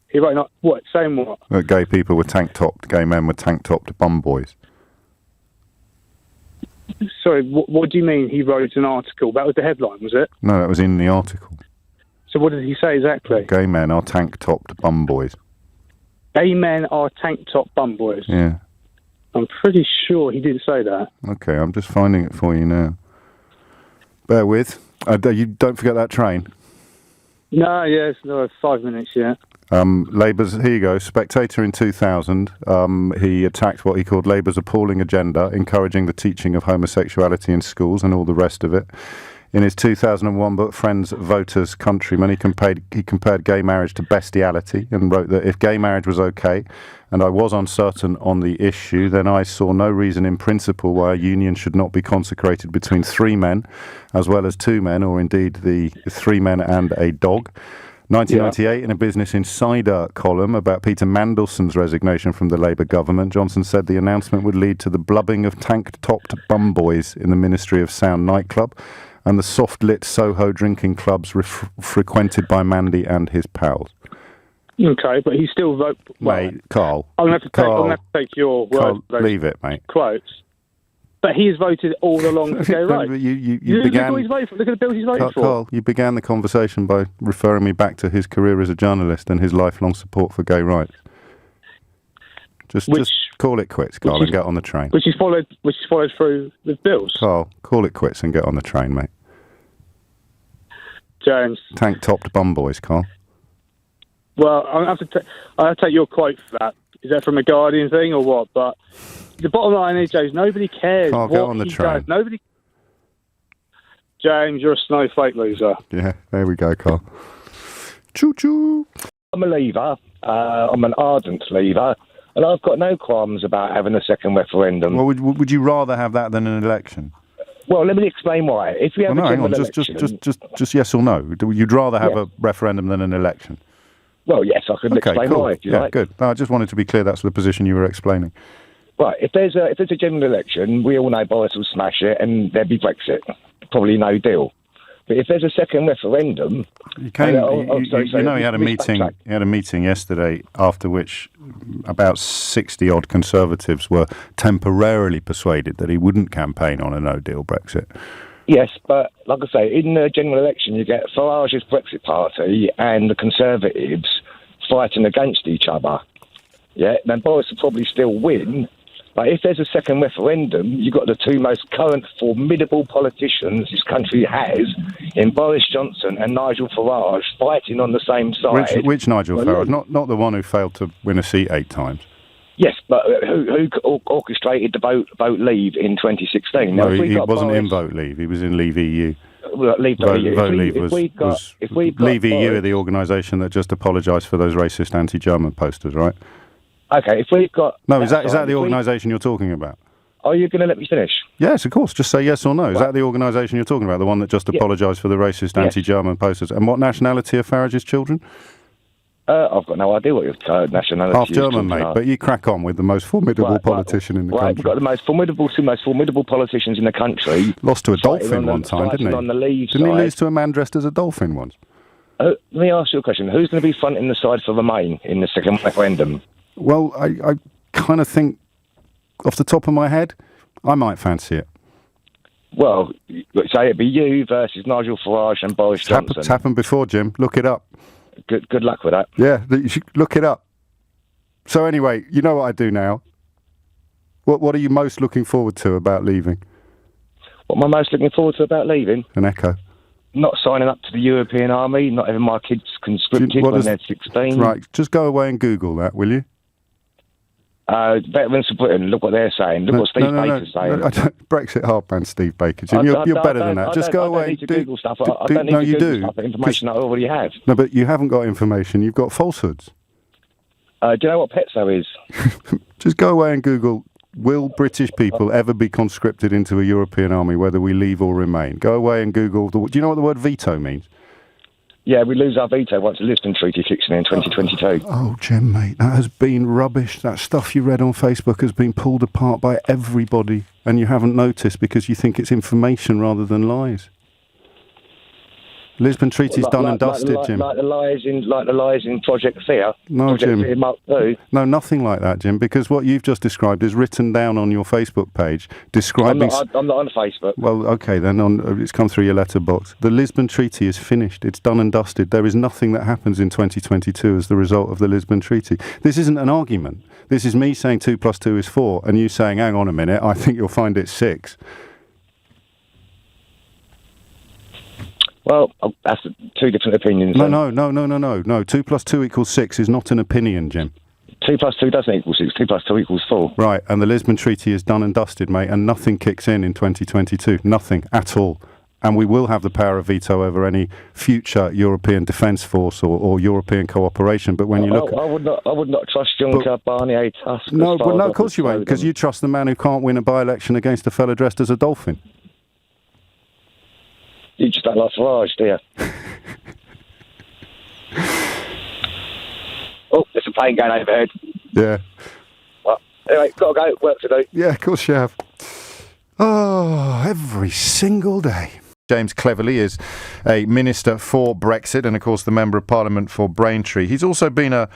He wrote what? Saying what? That gay people were tank-topped, gay men were tank-topped bum boys. Sorry, what do you mean he wrote an article? That was the headline, was it? No, that was in the article. So what did he say exactly? Gay men are tank-topped bum boys. Gay men are tank-top bum boys? Yeah. I'm pretty sure he didn't say that. Okay, I'm just finding it for you now. Bear with. You don't forget that train. No, yes, no, 5 minutes, yeah. Labour's, here you go, Spectator in 2000, he attacked what he called Labour's appalling agenda, encouraging the teaching of homosexuality in schools and all the rest of it. In his 2001 book, Friends, Voters, Countrymen, he compared gay marriage to bestiality and wrote that if gay marriage was okay, and I was uncertain on the issue, then I saw no reason in principle why a union should not be consecrated between three men, as well as two men, or indeed the three men and a dog. 1998, in a Business Insider column about Peter Mandelson's resignation from the Labour government, Johnson said the announcement would lead to the blubbing of tank-topped bum boys in the Ministry of Sound nightclub and the soft-lit Soho drinking clubs frequented by Mandy and his pals. Okay, but he still vote. Mate, Carl. I'm going to have to take your word. Leave it, mate. Quotes. But he's voted all along for gay rights. You began. Look at the bills he's voted for. Carl, you began the conversation by referring me back to his career as a journalist and his lifelong support for gay rights. Just call it quits, Carl, and get on the train. Which is followed through with bills. Carl, call it quits and get on the train, mate. James. Tank-topped bum boys, Carl. Well, I have to take your quote for that. Is that from a Guardian thing or what? But the bottom line is, James, nobody cares. Carl, get on the train. Nobody. James, you're a snowflake loser. Yeah, there we go, Carl. Choo-choo. I'm a leaver. I'm an ardent leaver. And I've got no qualms about having a second referendum. Well, would you rather have that than an election? Well, let me explain why. If we have a general election... Just yes or no. You'd rather have a referendum than an election? Well, yes, I could explain why, if you like. Good. No, I just wanted to be clear that's the position you were explaining. Right, if there's a general election, we all know Boris will smash it and there'd be Brexit. Probably no deal. But if there's a second referendum... He had a meeting. He had a meeting yesterday after which about 60-odd Conservatives were temporarily persuaded that he wouldn't campaign on a no-deal Brexit. Yes, but like I say, in the general election, you get Farage's Brexit Party and the Conservatives fighting against each other. Yeah, then Boris will probably still win. But if there's a second referendum, you've got the two most current formidable politicians this country has in Boris Johnson and Nigel Farage fighting on the same side. Which Nigel Farage? Not the one who failed to win a seat 8 times. Yes, but who orchestrated the vote leave in 2016? No, he wasn't in Vote Leave. He was in Leave EU. Well, Leave Vote Leave was Leave EU are the organisation that just apologised for those racist anti-German posters, right? Okay, if we've got... No, is that the organisation you're talking about? Are you going to let me finish? Yes, of course. Just say yes or no. Is that the organisation you're talking about, the one that just apologised for the racist anti-German posters? And what nationality are Farage's children? I've got no idea what your nationality Half German, mate. But you crack on with the most formidable politician in the country. We've got two most formidable politicians in the country. Lost to a dolphin one time, didn't he? On the leave didn't he lose to a man dressed as a dolphin once? Let me ask you a question. Who's going to be fronting the side for Remain in the second referendum? Well, I kind of think, off the top of my head, I might fancy it. Well, say it'd be you versus Nigel Farage and Boris Johnson. It's happened before, Jim. Look it up. Good luck with that. Yeah, you should look it up. So anyway, you know what I do now. What are you most looking forward to about leaving? What am I most looking forward to about leaving? An echo. Not signing up to the European Army, not having my kids conscripted when they're 16. Right, just go away and Google that, will you? Veterans for Britain, look what they're saying. Look what Steve Baker's saying. Brexit hardman Steve Baker. Jim, you're better than that. Just go away. I don't need to Google stuff. I don't need to Google stuff, information I already have. No, but you haven't got information. You've got falsehoods. Do you know what Petso is? Just go away and Google, will British people ever be conscripted into a European army, whether we leave or remain? Go away and Google, do you know what the word veto means? Yeah, we lose our veto once the Lisbon Treaty kicks in 2022. Oh, Jim, mate, that has been rubbish. That stuff you read on Facebook has been pulled apart by everybody, and you haven't noticed because you think it's information rather than lies. Lisbon Treaty's done and dusted, Jim. Like the lies in Project Fear. No, Project Jim. Fear Mark II. No, nothing like that, Jim. Because what you've just described is written down on your Facebook page, describing. I'm not on Facebook. Well, okay, then it's come through your letterbox. The Lisbon Treaty is finished. It's done and dusted. There is nothing that happens in 2022 as the result of the Lisbon Treaty. This isn't an argument. This is me saying 2 + 2 is 4, and you saying, "Hang on a minute, I think you'll find it 6." Well, that's two different opinions. No. 2 + 2 = 6 is not an opinion, Jim. 2 + 2 doesn't equal 6. 2 + 2 = 4. Right, and the Lisbon Treaty is done and dusted, mate, and nothing kicks in 2022. Nothing at all. And we will have the power of veto over any future European Defence Force or European cooperation. But when you look, I would not trust Juncker, Barnier, Tusk. No, of course you won't, because you trust the man who can't win a by-election against a fella dressed as a dolphin. You just don't like Farage, do you? Oh, there's a plane going overhead. Yeah. Well, anyway, got to go. Work to do. Yeah, of course you have. Oh, every single day. James Cleverly is a minister for Brexit and, of course, the Member of Parliament for Braintree. He's also been I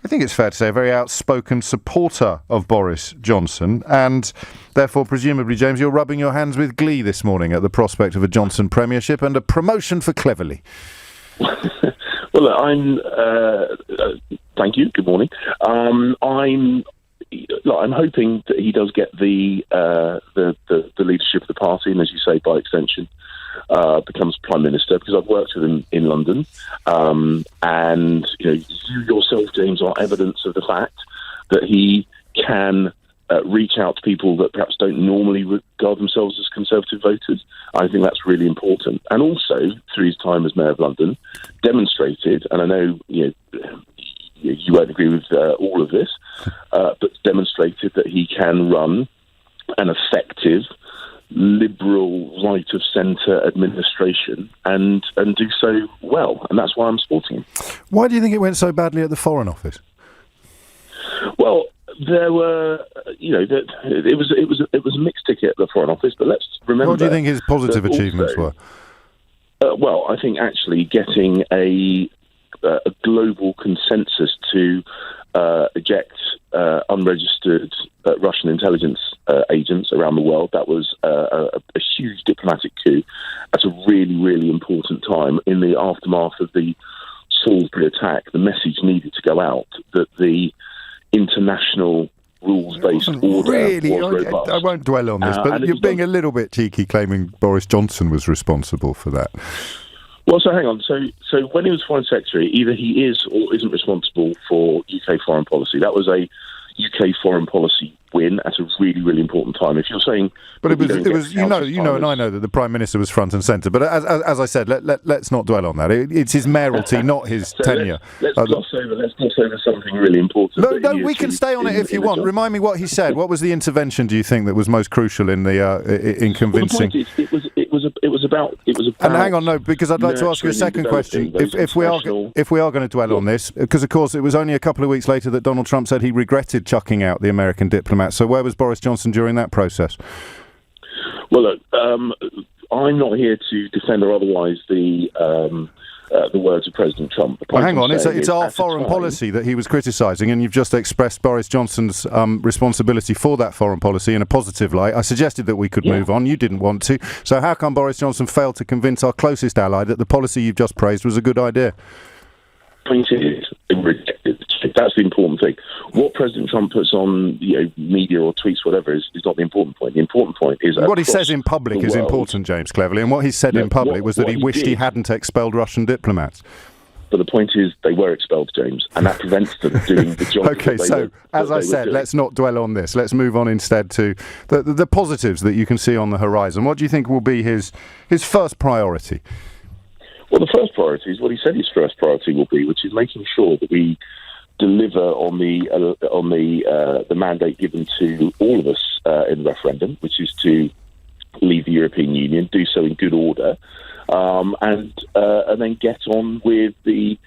think it's fair to say, a very outspoken supporter of Boris Johnson. And therefore, presumably, James, you're rubbing your hands with glee this morning at the prospect of a Johnson premiership and a promotion for Cleverly. Well, thank you. Good morning. I'm hoping that he does get the leadership of the party, and as you say, by extension, becomes Prime Minister, because I've worked with him in London, and you yourself, James, are evidence of the fact that he can reach out to people that perhaps don't normally regard themselves as Conservative voters. I think that's really important, and also through his time as Mayor of London, demonstrated, and I know you won't agree with all of this, but demonstrated that he can run an effective liberal right-of-centre administration and do so well, and that's why I'm supporting him. Why do you think it went so badly at the Foreign Office? Well, there were, it was a mixed ticket at the Foreign Office, but let's remember. What do you think his positive achievements were? Well, I think actually getting a global consensus to eject unregistered Russian intelligence agents around the world, that was a huge diplomatic coup. That's a really, really important time. In the aftermath of the Salisbury attack, the message needed to go out that the international rules-based order was robust. I won't dwell on this, but you're being a little bit cheeky claiming Boris Johnson was responsible for that. Well, so hang on. So when he was Foreign Secretary, either he is or isn't responsible for UK foreign policy. That was a UK foreign policy win at a really, really important time. If you're saying, but it was you know, and I know that the Prime Minister was front and centre. But as I said, let's not dwell on that. It's his mayoralty, not his tenure. Let's gloss over something really important. No, we can stay on it if you want. Remind me what he said. What was the intervention? Do you think that was most crucial in convincing? Well, the point is, it was about. And hang on, no, because I'd like to ask you a second question. If we are going to dwell on this, because of course it was only a couple of weeks later that Donald Trump said he regretted chucking out the American diplomat. So where was Boris Johnson during that process? Well, look, I'm not here to defend or otherwise the words of President Trump. Well, hang on, it's our foreign policy that he was criticising, and you've just expressed Boris Johnson's responsibility for that foreign policy in a positive light. I suggested that we could move on. You didn't want to. So how come Boris Johnson failed to convince our closest ally that the policy you've just praised was a good idea? Point is, rejected. That's the important thing. What President Trump puts on media or tweets, whatever, is not the important point. The important point is what he says in public is important, James Cleverly, and what he said in public was that he wished he hadn't expelled Russian diplomats. But the point is, they were expelled, James, and that prevents them doing the job. Okay, so as I said, let's not dwell on this. Let's move on instead to the positives that you can see on the horizon. What do you think will be his first priority? Well, the first priority is what he said his first priority will be, which is making sure that we deliver on the mandate given to all of us in the referendum, which is to leave the European Union, do so in good order, and then get on with the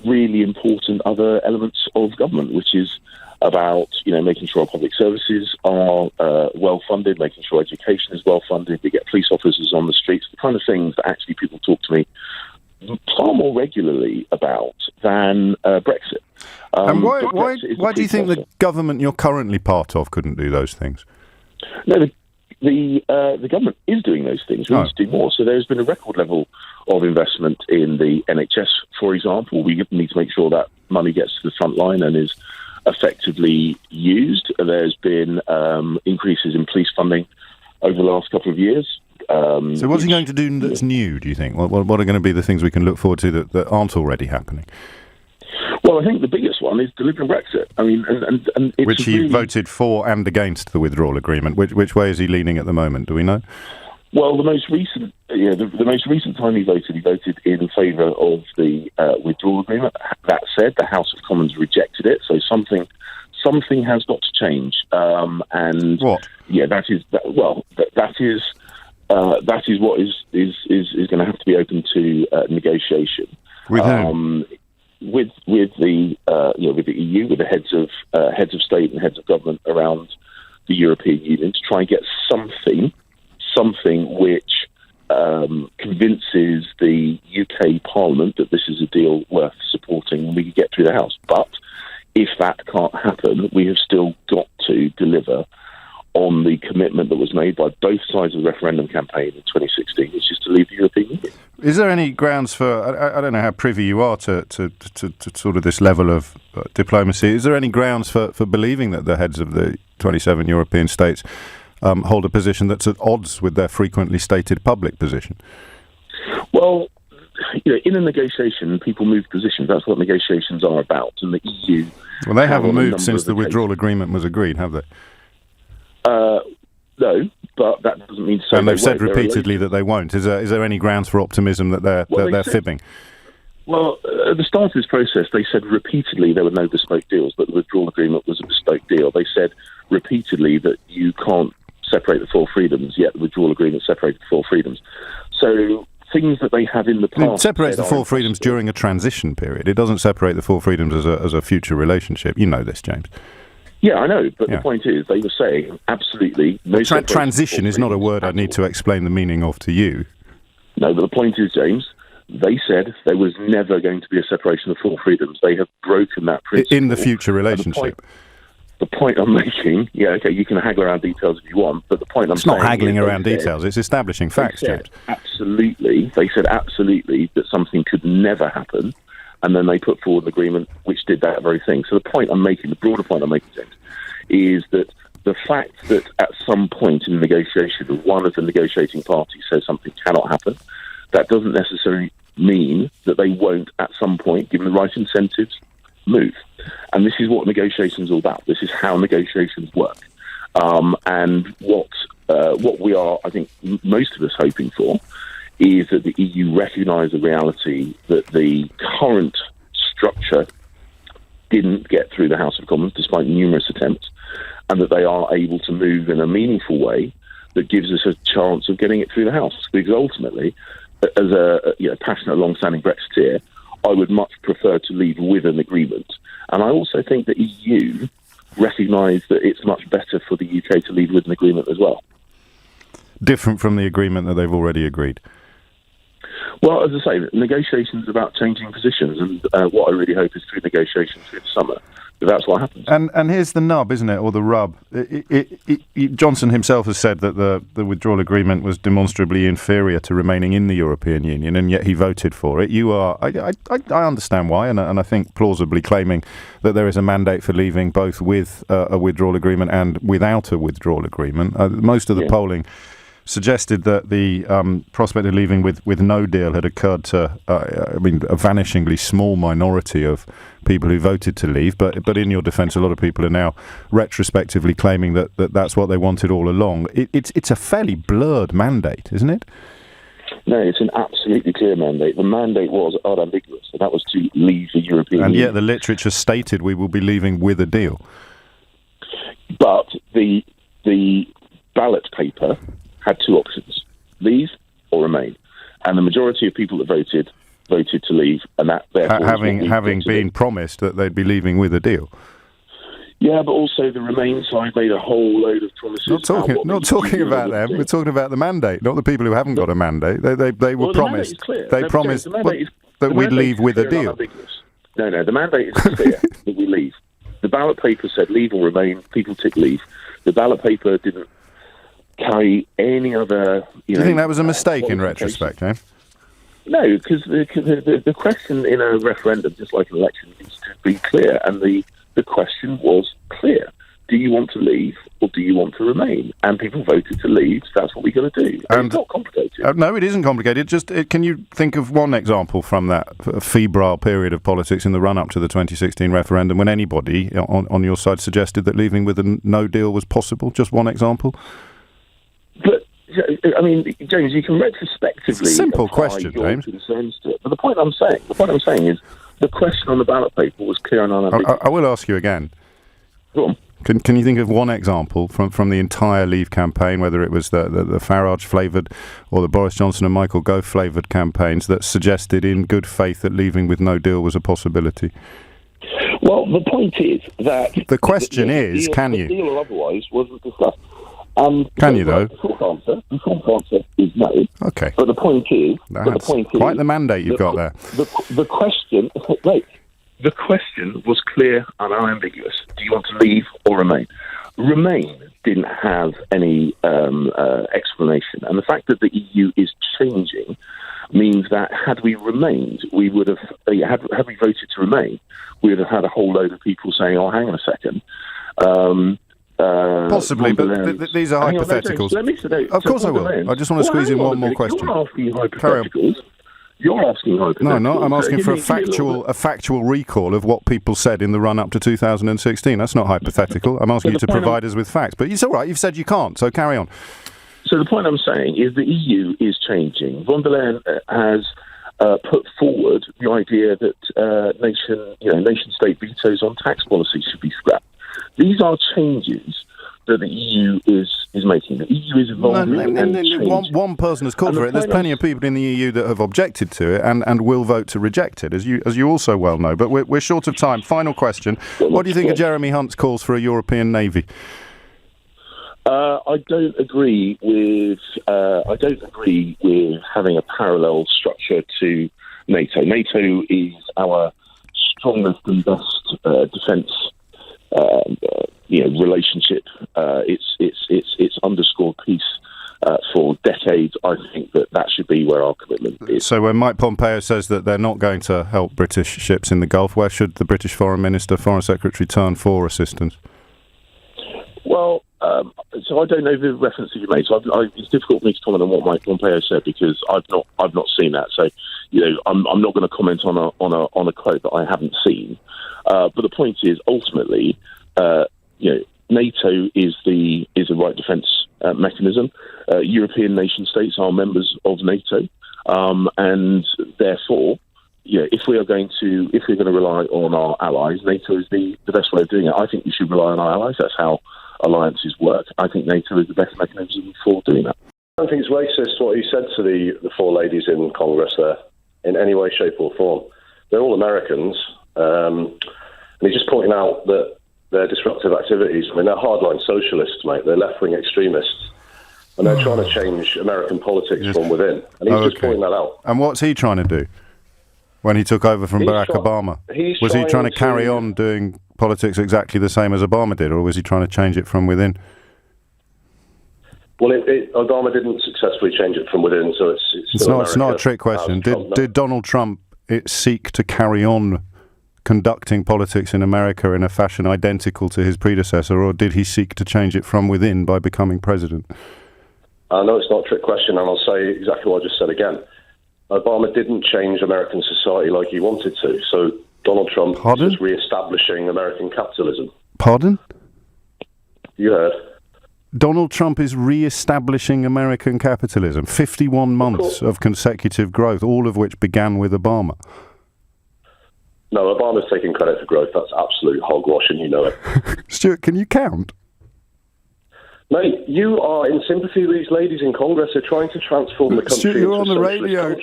really important other elements of government, which is about making sure our public services are well funded, making sure education is well funded, we get police officers on the streets, the kind of things that actually people talk to me far more regularly about than Brexit. And why do you think the government you're currently part of couldn't do those things? No, the government is doing those things. We need to do more. So there's been a record level of investment in the NHS, for example. We need to make sure that money gets to the front line and is effectively used. There's been increases in police funding over the last couple of years. So what's he going to do that's new, do you think? What are going to be the things we can look forward to that aren't already happening? Well, I think the biggest one is delivering Brexit. I mean, and it's which he voted for and against the withdrawal agreement. Which way is he leaning at the moment? Do we know? Well, the most recent time he voted in favour of the withdrawal agreement. That said, the House of Commons rejected it. So something has got to change. And what? Yeah, that is what is going to have to be open to negotiation. With whom? With the EU, with the heads of state and heads of government around the European Union, to try and get something which convinces the UK Parliament that this is a deal worth supporting and we can get through the House. But if that can't happen, we have still got to deliver on the commitment that was made by both sides of the referendum campaign in 2016, which is to leave the European Union. Is there any grounds for, I don't know how privy you are to sort of this level of diplomacy, is there any grounds for believing that the heads of the 27 European states hold a position that's at odds with their frequently stated public position? Well, in a negotiation, people move positions. That's what negotiations are about. And the EU... Well, they haven't moved since the withdrawal agreement was agreed, have they? No, but that doesn't mean to say. And they've said repeatedly that they won't. Is there any grounds for optimism that they're fibbing? Well, at the start of this process, they said repeatedly there were no bespoke deals, but the withdrawal agreement was a bespoke deal. They said repeatedly that you can't separate the four freedoms, yet the withdrawal agreement separated the four freedoms. So things that they have in the past... It separates the four freedoms during a transition period. It doesn't separate the four freedoms as a future relationship. You know this, James. Yeah, I know, but the point is, they were saying absolutely no transition is not a word I need to explain the meaning of to you. No, but the point is, James, they said there was never going to be a separation of four freedoms. They have broken that principle. In the future relationship. The point I'm making, you can haggle around details if you want, but the point I'm saying... It's not haggling around details, it's establishing facts, James. They said absolutely that something could never happen, and then they put forward an agreement which did that very thing. So the point I'm making, the broader point I'm making, James, is that the fact that at some point in the negotiation, one of the negotiating parties says something cannot happen, that doesn't necessarily mean that they won't at some point, given the right incentives, move. And this is what negotiations are all about. This is how negotiations work. And what we are, I think, most of us hoping for is that the EU recognise the reality that the current structure didn't get through the House of Commons despite numerous attempts, and that they are able to move in a meaningful way that gives us a chance of getting it through the House. Because ultimately, as a passionate, long-standing Brexiteer, I would much prefer to leave with an agreement. And I also think the EU recognise that it's much better for the UK to leave with an agreement as well. Different from the agreement that they've already agreed? Well, as I say, negotiations about changing positions, and what I really hope is through negotiations through the summer, that's what happens. And here's the nub, isn't it, or the rub? Johnson himself has said that the withdrawal agreement was demonstrably inferior to remaining in the European Union, and yet he voted for it. You are, I understand why, and I think plausibly claiming that there is a mandate for leaving both with a withdrawal agreement and without a withdrawal agreement. Most of the polling suggested that the prospect of leaving with no deal had occurred to, a vanishingly small minority of people who voted to leave. But in your defence, a lot of people are now retrospectively claiming that that's what they wanted all along. It's a fairly blurred mandate, isn't it? No, it's an absolutely clear mandate. The mandate was unambiguous, and that was to leave the European Union. And yet the literature stated we will be leaving with a deal. But the ballot paper had two options: leave or remain. And the majority of people that voted to leave, and that therefore having been promised that they'd be leaving with a deal. Yeah, but also the Remain side made a whole load of promises. Not talking about them. We're talking about the mandate, not the people who haven't got a mandate. They were promised. They promised that we'd leave with a deal. No, the mandate is clear that we leave. The ballot paper said leave or remain. People ticked leave. The ballot paper didn't carry any other. Do you think that was a mistake in retrospect? No, because the question in a referendum, just like an election, needs to be clear, and the question was clear. Do you want to leave or do you want to remain? And people voted to leave, so that's what we're going to do. And it's not complicated. No, it isn't complicated. Can you think of one example from that febrile period of politics in the run-up to the 2016 referendum when anybody on your side suggested that leaving with a no deal was possible? Just one example? But, James, you can retrospectively simple question, James. Concerns to it. But the point I'm saying is the question on the ballot paper was clear and unambiguous. I will ask you again. Go on. Can you think of one example from the entire Leave campaign, whether it was the Farage flavoured or the Boris Johnson and Michael Gove flavoured campaigns, that suggested in good faith that leaving with no deal was a possibility? Well, the point is that the question is, can you? The deal or otherwise wasn't discussed. Can you though? The short answer is no. Okay. But the point is, quite the mandate you've got there. The question, the question was clear and unambiguous. Do you want to leave or remain? Remain didn't have any explanation, and the fact that the EU is changing means that had we remained, we would have had we voted to remain, we would have had a whole load of people saying, "Oh, hang on a second." Possibly, but these are hypotheticals. Of course I will. I just want to squeeze in one more question. You're asking hypotheticals. You're asking hypotheticals. No, I'm asking for a factual recall of what people said in the run-up to 2016. That's not hypothetical. I'm asking you to provide us with facts. But it's all right. You've said you can't, so carry on. So the point I'm saying is the EU is changing. Von der Leyen has put forward the idea that nation-state vetoes on tax policy should be scrapped. These are changes that the EU is making. The EU is evolving. One person has called for it. There's plenty of people in the EU that have objected to it and will vote to reject it, as you also well know. But we're short of time. Final question: what do you think of Jeremy Hunt's calls for a European Navy? I don't agree with having a parallel structure to NATO. NATO is our strongest and best defence relationship. It's underscored peace for decades. I think that should be where our commitment is. So when Mike Pompeo says that they're not going to help British ships in the Gulf, where should the British Foreign Secretary turn for assistance? Well, so I don't know the reference that you made. So it's difficult for me to comment on what Mike Pompeo said because I've not seen that. So I'm not going to comment on a quote that I haven't seen. But the point is, ultimately, NATO is a right defence mechanism. European nation states are members of NATO, and therefore, if we're going to rely on our allies, NATO is the best way of doing it. I think we should rely on our allies. That's how alliances work. I think NATO is the best mechanism for doing that. I don't think it's racist what he said to the four ladies in Congress there, in any way, shape or form. They're all Americans, and he's just pointing out that their disruptive activities, I mean, they're hardline socialists, mate. They're left-wing extremists, and they're trying to change American politics from within. And he's just pointing that out. And what's he trying to do when he took over from Barack Obama? Was he trying to carry on doing politics exactly the same as Obama did, or was he trying to change it from within? Well, Obama didn't successfully change it from within, so it's not a trick question. Did Donald Trump seek to carry on conducting politics in America in a fashion identical to his predecessor, or did he seek to change it from within by becoming president? I know it's not a trick question, and I'll say exactly what I just said again. Obama didn't change American society like he wanted to, so Donald Trump is re-establishing American capitalism. Pardon? You heard. Donald Trump is re-establishing American capitalism. 51 months of consecutive growth, all of which began with Obama. No, Obama's taking credit for growth. That's absolute hogwash, and you know it. Stuart, can you count? Mate, you are in sympathy with these ladies in Congress who are trying to transform the country Stuart, you're on the radio.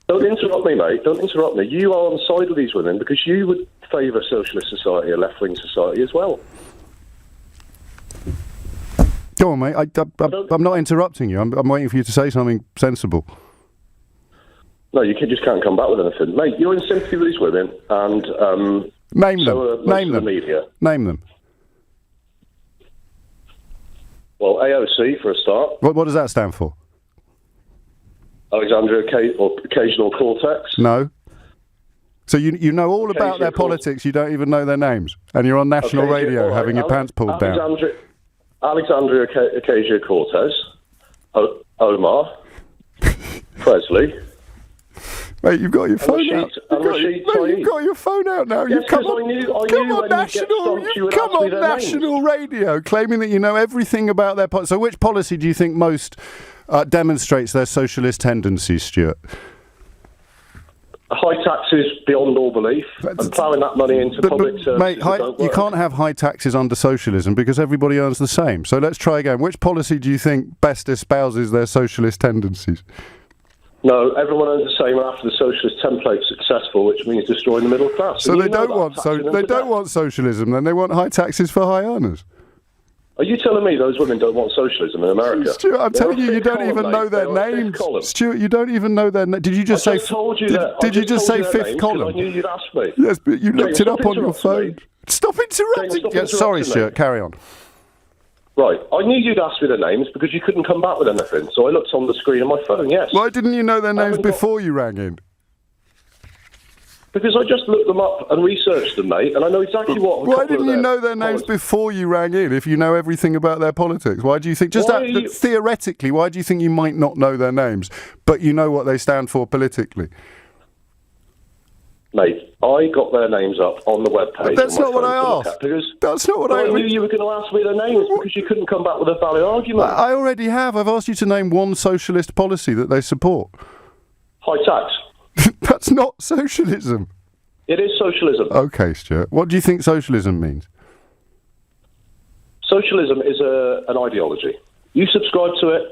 Don't interrupt me, mate. Don't interrupt me. You are on the side of these women because you would favour socialist society, a left-wing society as well. Go on, mate. I'm not interrupting you. I'm waiting for you to say something sensible. No, you just can't come back with anything. Mate, you're in sympathy with these women, and Name them. Name them. Media. Name them. Well, AOC, for a start. What does that stand for? Occasional Cortex. No. So you know all about their politics, you don't even know their names, and you're on national radio having your pants pulled down. Alexandria Ocasio-Cortez, Omar, Presley. Mate, you've got your phone out. You've got your phone out now. Yes, you've come on national radio claiming that you know everything about their policy. So which policy do you think most demonstrates their socialist tendencies, Stuart? High taxes beyond all belief and ploughing that money into public services. Mate, you can't have high taxes under socialism because everybody earns the same. So let's try again. Which policy do you think best espouses their socialist tendencies? No, everyone earns the same after the socialist template's successful, which means destroying the middle class. So they don't want socialism, then they want high taxes for high earners. Are you telling me those women don't want socialism in America? Stuart, I'm telling you, you don't even know their names. Stuart, you don't even know their names. Did you just say? Did you just say fifth column? I knew you'd ask me. Yes, but you looked it up on your phone. Stop interrupting. Sorry, Stuart. Carry on. Right, I knew you'd ask me their names because you couldn't come back with anything, so I looked on the screen of my phone, yes. Why didn't you know their names before you rang in? Because I just looked them up and researched them, mate, and I know exactly what... Why didn't you know their names before you rang in if you know everything about their politics? Why do you think... Theoretically, why do you think you might not know their names, but you know what they stand for politically? Mate, I got their names up on the webpage. That's not what I asked. That's not what I knew you were going to ask me their names because you couldn't come back with a valid argument. I already have. I've asked you to name one socialist policy that they support. High tax. That's not socialism. It is socialism. Okay, Stuart. What do you think socialism means? Socialism is an ideology. You subscribe to it.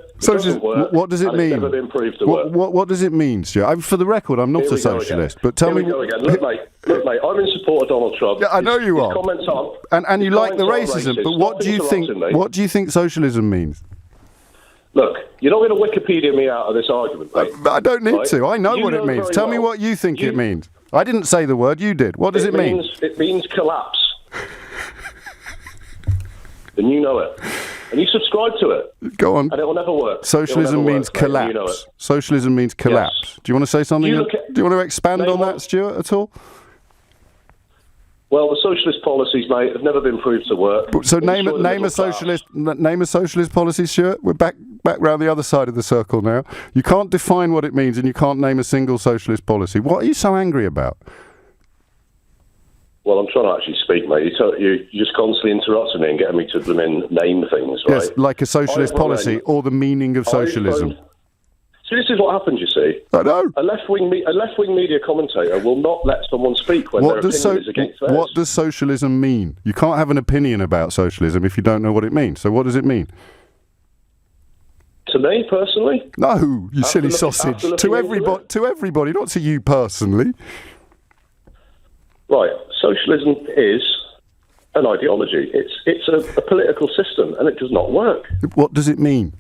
What does it mean? It's never been proved to work. What does it mean, Stuart? For the record, I'm not a socialist, but tell me... Look, mate, I'm in support of Donald Trump. Yeah, I know you are. Comments are... And you like the racism, but what do you think socialism means? Look, you're not going to Wikipedia me out of this argument, mate. I don't need to. I know what it means. Tell me what you think it means. I didn't say the word, you did. What does it mean? It means collapse. And you know it. And you subscribe to it. Go on. And it will never work. Socialism means collapse. You know it. Socialism means collapse. Yes. Do you want to say something? Do you want to expand on that, Stuart, at all? Well, the socialist policies, mate, have never been proved to work. So name a socialist policy, Stuart. We're back round the other side of the circle now. You can't define what it means, and you can't name a single socialist policy. What are you so angry about? Well, I'm trying to actually speak, mate. You're just constantly interrupting me and getting me to name things, right? Yes, like a socialist policy or the meaning of socialism. So this is what happens, you see. I know. A left-wing media commentator will not let someone speak when their opinion is against theirs. What does socialism mean? You can't have an opinion about socialism if you don't know what it means. So what does it mean? To me, personally? No, you silly sausage. To everybody, not to you personally. Right. Socialism is an ideology. It's a political system, and it does not work. What does it mean?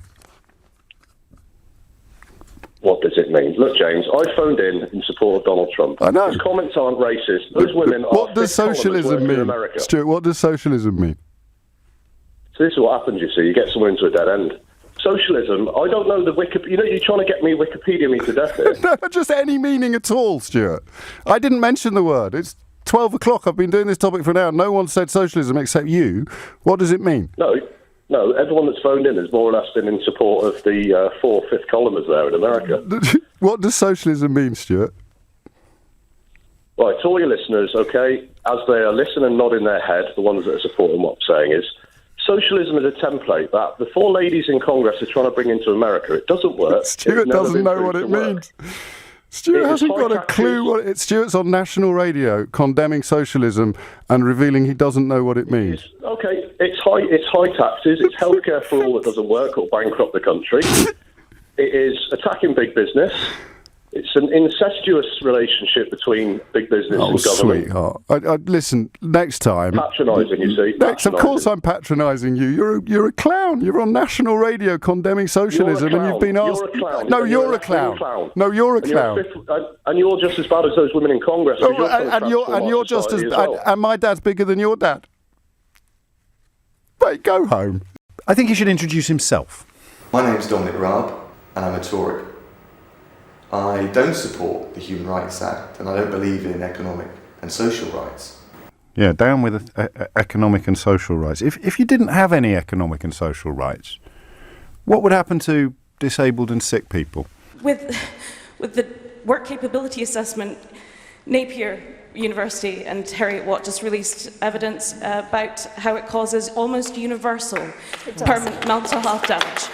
What does it mean? Look, James, I phoned in support of Donald Trump. I know. His comments aren't racist. Those women are... What does socialism mean? Stuart, what does socialism mean? So this is what happens, you see. You get someone into a dead end. Socialism, I don't know the Wikipedia... You know, you're trying to get me Wikipedia me to death here. No, just any meaning at all, Stuart. I didn't mention the word. It's 12 o'clock. I've been doing this topic for an hour. No one said socialism except you. What does it mean? No, everyone that's phoned in has more or less been in support of the 4th columners there in America. What does socialism mean, Stuart? Right, to all your listeners, okay, as they are listening and nodding their head, the ones that are supporting what I'm saying is, socialism is a template that the 4 ladies in Congress are trying to bring into America. It doesn't work. Stuart doesn't know what it means. Stuart hasn't got a clue what it... Stuart's on national radio condemning socialism and revealing he doesn't know what it means. Okay, it's high taxes, it's healthcare for all that doesn't work or bankrupt the country. It is attacking big business. It's an incestuous relationship between big business and government. Sweetheart. Listen, next time... Patronising, you see. Of course I'm patronising you. You're a clown. You're on national radio condemning socialism and you've been asked... You're a clown. No, you're a clown. No, you're a clown. And you're just as bad as those women in Congress. And you're just as bad. And my dad's bigger than your dad. Wait, go home. I think he should introduce himself. My name's Dominic Raab, and I'm a Tory. I don't support the Human Rights Act, and I don't believe in economic and social rights. Yeah, down with economic and social rights. If you didn't have any economic and social rights, what would happen to disabled and sick people? With the work capability assessment, Napier University and Heriot Watt just released evidence about how it causes almost universal permanent mental health damage.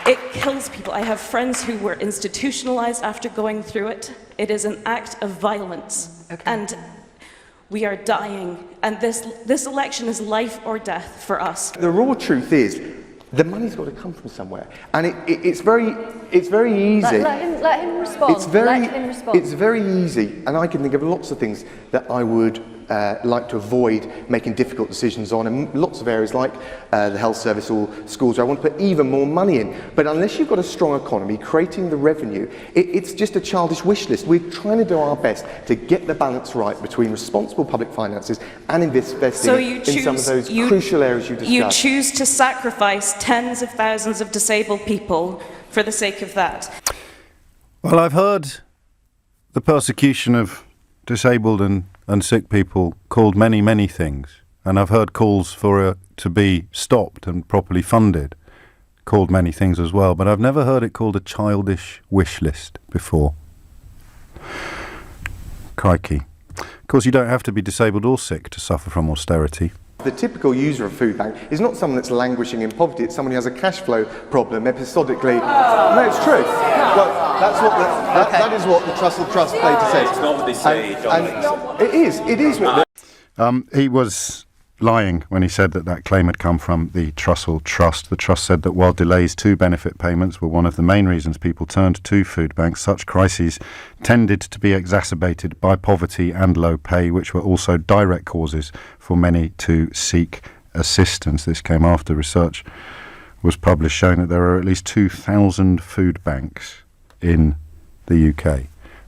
It kills people. I have friends who were institutionalized after going through it. It is an act of violence. Okay. And we are dying. And this election is life or death for us. The raw truth is, the money's got to come from somewhere. And it's very easy. Let him respond. It's very easy. And I can think of lots of things that I would like to avoid making difficult decisions on, and lots of areas like the health service or schools where I want to put even more money in. But unless you've got a strong economy, creating the revenue, it's just a childish wish list. We're trying to do our best to get the balance right between responsible public finances and investing in some of those crucial areas you discussed. You choose to sacrifice tens of thousands of disabled people for the sake of that. Well, I've heard the persecution of disabled and sick people called many, many things. And I've heard calls for it to be stopped and properly funded, called many things as well. But I've never heard it called a childish wish list before. Crikey. Of course, you don't have to be disabled or sick to suffer from austerity. The typical user of a food bank is not someone that's languishing in poverty, it's someone who has a cash flow problem episodically. No, it's true. Well, that is what the Trussell Trust data says. It's not what they say, and it is. He was lying when he said that claim had come from the Trussell Trust. The Trust said that while delays to benefit payments were one of the main reasons people turned to food banks, such crises tended to be exacerbated by poverty and low pay, which were also direct causes for many to seek assistance. This came after research was published showing that there are at least 2,000 food banks in the UK.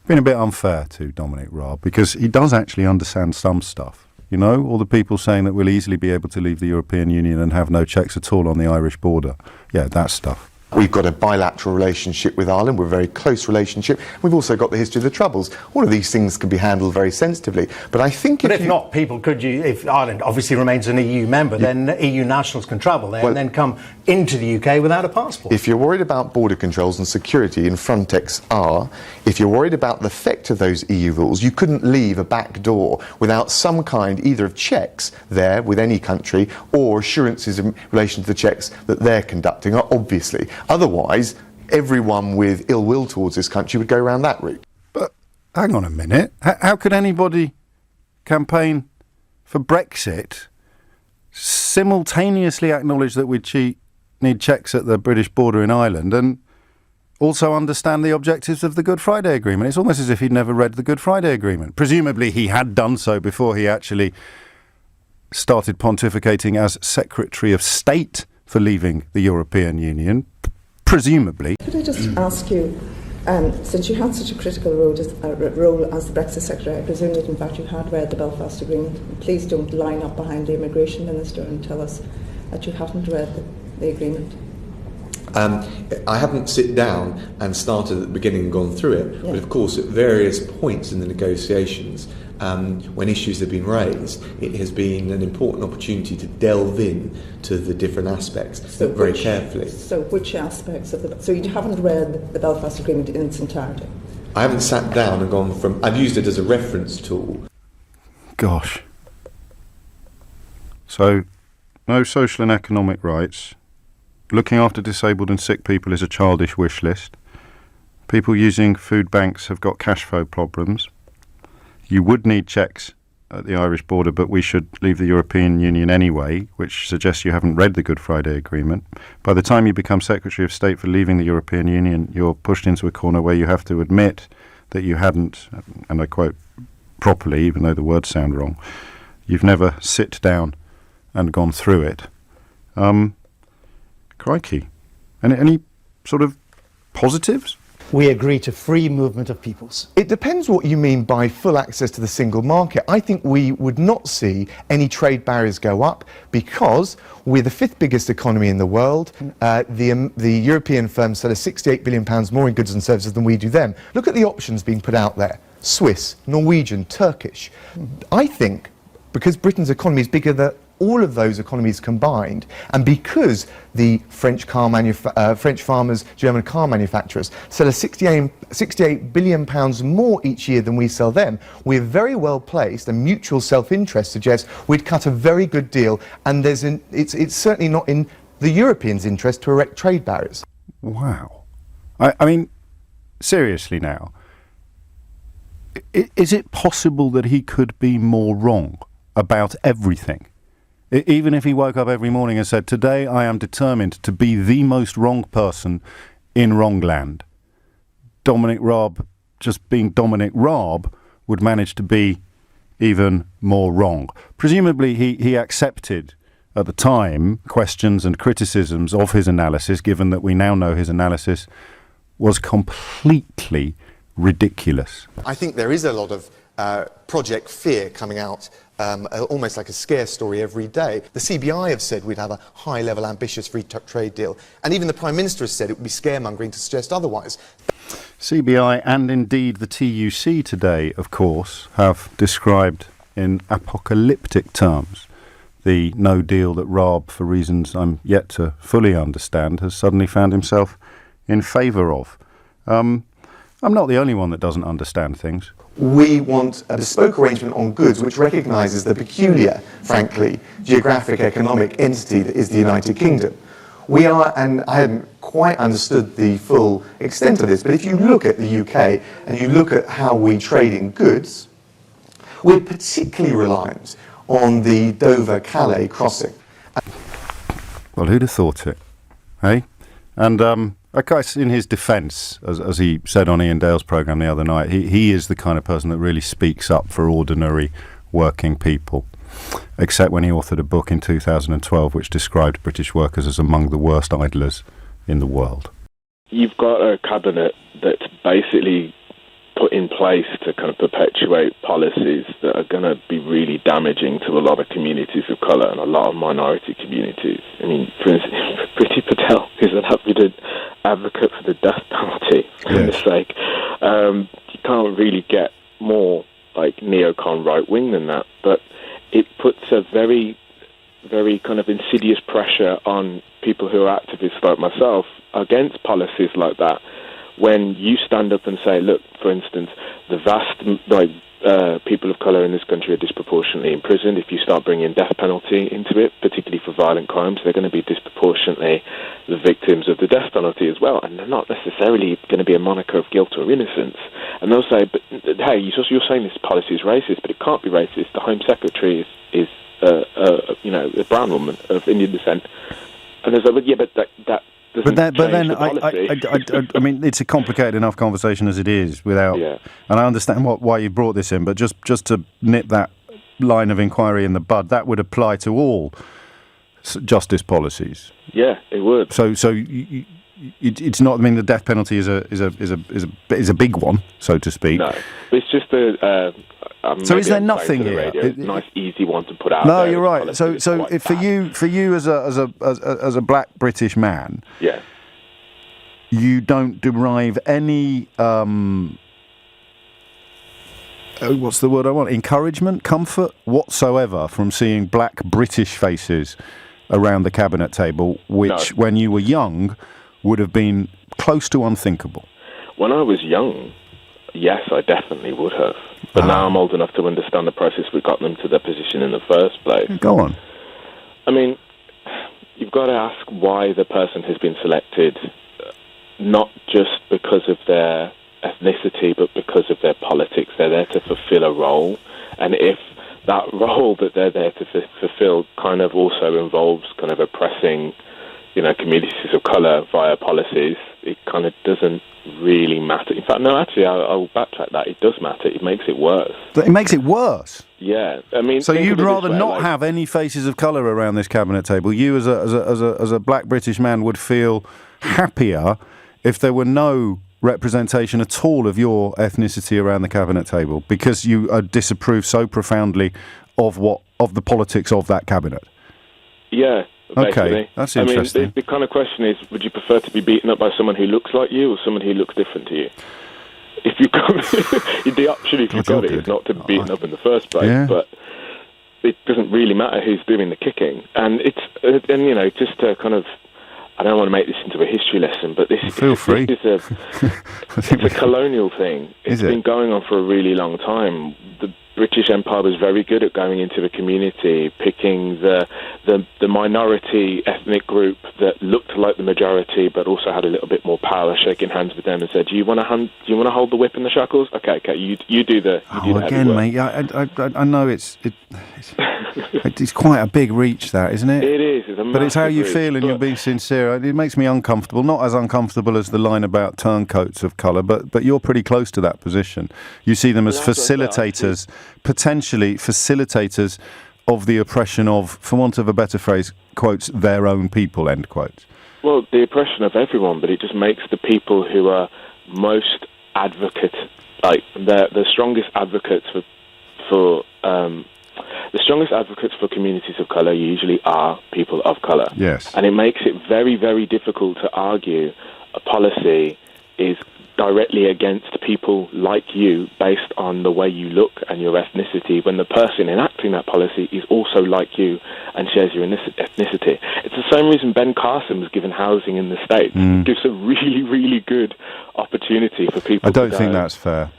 Been a bit unfair to Dominic Raab because he does actually understand some stuff. You know, all the people saying that we'll easily be able to leave the European Union and have no checks at all on the Irish border. Yeah, that stuff. We've got a bilateral relationship with Ireland, we're a very close relationship. We've also got the history of the Troubles. All of these things can be handled very sensitively. But I think if not, if Ireland obviously remains an EU member, then EU nationals can travel there and then come into the UK without a passport. If you're worried about border controls and security, and Frontex are, if you're worried about the effect of those EU rules, you couldn't leave a back door without some kind either of checks there with any country or assurances in relation to the checks that they're conducting, obviously. Otherwise, everyone with ill will towards this country would go around that route. But hang on a minute. How could anybody campaign for Brexit, simultaneously acknowledge that we need checks at the British border in Ireland, and also understand the objectives of the Good Friday Agreement? It's almost as if he'd never read the Good Friday Agreement. Presumably he had done so before he actually started pontificating as Secretary of State for leaving the European Union, presumably. Could I just ask you, since you had such a critical role as the Brexit Secretary, I presume that in fact you had read the Belfast Agreement. Please don't line up behind the Immigration Minister and tell us that you haven't read the agreement. I haven't sit down and started at the beginning and gone through it, but of course at various points in the negotiations, when issues have been raised, it has been an important opportunity to delve in to the different aspects very carefully. So which aspects of so you haven't read the Belfast Agreement in its entirety? I haven't sat down and gone from, I've used it as a reference tool. Gosh. So, no social and economic rights. Looking after disabled and sick people is a childish wish list. People using food banks have got cash flow problems. You would need checks at the Irish border, but we should leave the European Union anyway, which suggests you haven't read the Good Friday Agreement. By the time you become Secretary of State for leaving the European Union, you're pushed into a corner where you have to admit that you hadn't, and I quote properly, even though the words sound wrong, you've never sit down and gone through it. Crikey. Any sort of positives? We agree to free movement of peoples. It depends what you mean by full access to the single market. I think we would not see any trade barriers go up because we're the fifth biggest economy in the world. The European firms sell us £68 billion more in goods and services than we do them. Look at the options being put out there. Swiss, Norwegian, Turkish. I think because Britain's economy is bigger than all of those economies combined, and because the French farmers, German car manufacturers sell us £68 billion more each year than we sell them, we're very well placed, and mutual self-interest suggests we'd cut a very good deal, and it's certainly not in the Europeans' interest to erect trade barriers. Wow. I mean, seriously now, is it possible that he could be more wrong about everything? Even if he woke up every morning and said, today I am determined to be the most wrong person in Wrongland, Dominic Raab, just being Dominic Raab, would manage to be even more wrong. Presumably he accepted at the time questions and criticisms of his analysis, given that we now know his analysis was completely ridiculous. I think there is a lot of project fear coming out, almost like a scare story every day. The CBI have said we'd have a high-level, ambitious free trade deal, and even the Prime Minister has said it would be scaremongering to suggest otherwise. CBI and indeed the TUC today, of course, have described in apocalyptic terms the no deal that Raab, for reasons I'm yet to fully understand, has suddenly found himself in favour of. I'm not the only one that doesn't understand things. We want a bespoke arrangement on goods which recognises the peculiar, frankly, geographic economic entity that is the United Kingdom. We are, and I hadn't quite understood the full extent of this, but if you look at the UK and you look at how we trade in goods, we're particularly reliant on the Dover-Calais crossing. Well, who'd have thought it, eh? And I guess in his defence, as he said on Ian Dale's programme the other night, he is the kind of person that really speaks up for ordinary working people, except when he authored a book in 2012 which described British workers as among the worst idlers in the world. You've got a cabinet that's basically put in place to kind of perpetuate policies that are going to be really damaging to a lot of communities of colour and a lot of minority communities. I mean, for instance, Priti Patel, who's an goodness sake. You can't really get more like neocon right wing than that, but it puts a very, very kind of insidious pressure on people who are activists like myself against policies like that. When you stand up and say, look, for instance, the vast people of colour in this country are disproportionately imprisoned. If you start bringing death penalty into it, particularly for violent crimes, they're going to be disproportionately the victims of the death penalty as well, and they're not necessarily going to be a moniker of guilt or innocence. And they'll say, but hey, you're saying this policy is racist, but it can't be racist. The Home Secretary is a brown woman of Indian descent. And there's like, but yeah, but that But then, I mean, it's a complicated enough conversation as it is. And I understand why you brought this in, but just to nip that line of inquiry in the bud, that would apply to all justice policies. Yeah, it would. So it's not. I mean, the death penalty is a big one, so to speak. No, it's just a. So is there nothing here? Nice, easy one to put out. No, you're right. So for you as a black British man, yeah, you don't derive any what's the word I want? Encouragement, comfort whatsoever from seeing black British faces around the cabinet table, which when you were young would have been close to unthinkable. When I was young, yes, I definitely would have. But now I'm old enough to understand the process that got them to their position in the first place. Go on. I mean, you've got to ask why the person has been selected, not just because of their ethnicity, but because of their politics. They're there to fulfill a role. And if that role that they're there to fulfill kind of also involves kind of oppressing, communities of colour via policies, it kind of doesn't really matter. In fact, no, actually, I'll backtrack that. It does matter. It makes it worse. It makes it worse? Yeah. I mean, so you'd rather not have any faces of colour around this cabinet table? You, as a black British man, would feel happier if there were no representation at all of your ethnicity around the cabinet table, because you disapprove so profoundly of the politics of that cabinet? Yeah. Basically. Okay, that's interesting. I mean, the kind of question is, would you prefer to be beaten up by someone who looks like you or someone who looks different to you? If you the option, if you've got it, is not to be beaten up in the first place, but it doesn't really matter who's doing the kicking. And it's, just to kind of, I don't want to make this into a history lesson, but this is a colonial thing. It's been going on for a really long time. The British Empire was very good at going into the community, picking the minority ethnic group that looked like the majority, but also had a little bit more power, shaking hands with them and said, "Do you want to hold the whip and the shackles? Okay, you do the." Again, mate. I know it's quite a big reach, that, isn't it? It is. But it's how you feel, and you're being sincere. It makes me uncomfortable. Not as uncomfortable as the line about turncoats of colour, but you're pretty close to that position. You see them as facilitators, potentially facilitators of the oppression of, for want of a better phrase, quotes, their own people, end quotes. Well, the oppression of everyone, but it just makes the people who are most advocate, like the strongest advocates for the strongest advocates for communities of colour usually are people of colour. Yes. And it makes it very, very difficult to argue a policy is directly against people like you based on the way you look and your ethnicity, when the person enacting that policy is also like you and shares your ethnicity. It's the same reason Ben Carson was given housing in the States. It gives a really, really good opportunity for people. I don't think that's fair.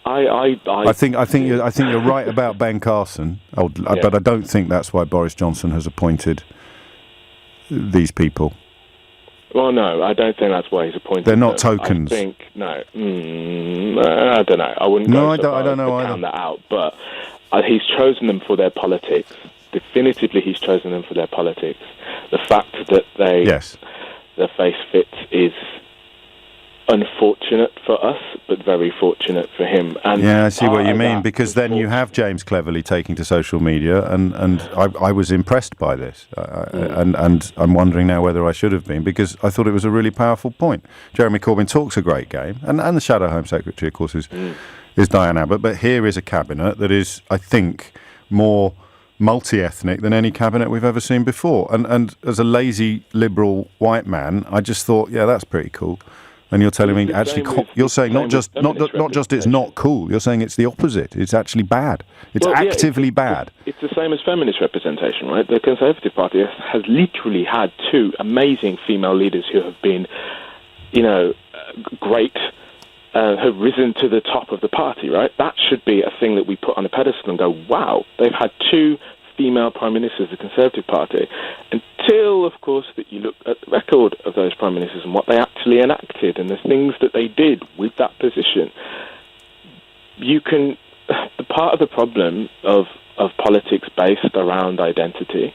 I think you're right about Ben Carson, but I don't think that's why Boris Johnson has appointed these people. Well, no, I don't think that's why he's appointed. They're not tokens. I think I don't know. I wouldn't. No, I don't know either. Count that out, but he's chosen them for their politics. Definitively, he's chosen them for their politics. The fact that their face fits is unfortunate for us, but very fortunate for him. And I see what you mean, because then you have James cleverly taking to social media, and I was impressed by this, and I'm wondering now whether I should have been, because I thought it was a really powerful point. Jeremy Corbyn talks a great game, and the Shadow Home Secretary, of course, is Diane Abbott, but here is a cabinet that is, I think, more multi-ethnic than any cabinet we've ever seen before, and as a lazy liberal white man, I just thought, that's pretty cool. And you're telling me actually, you're saying not just it's not cool. You're saying it's the opposite. It's actually bad. It's actively bad. It's the same as feminist representation, right? The Conservative Party has literally had 2 amazing female leaders who have been, great, have risen to the top of the party, right? That should be a thing that we put on a pedestal and go, wow, they've had 2 female prime ministers of the Conservative Party, until, of course, that you look at the record of those prime ministers and what they actually enacted and the things that they did with that position. The part of the problem of politics based around identity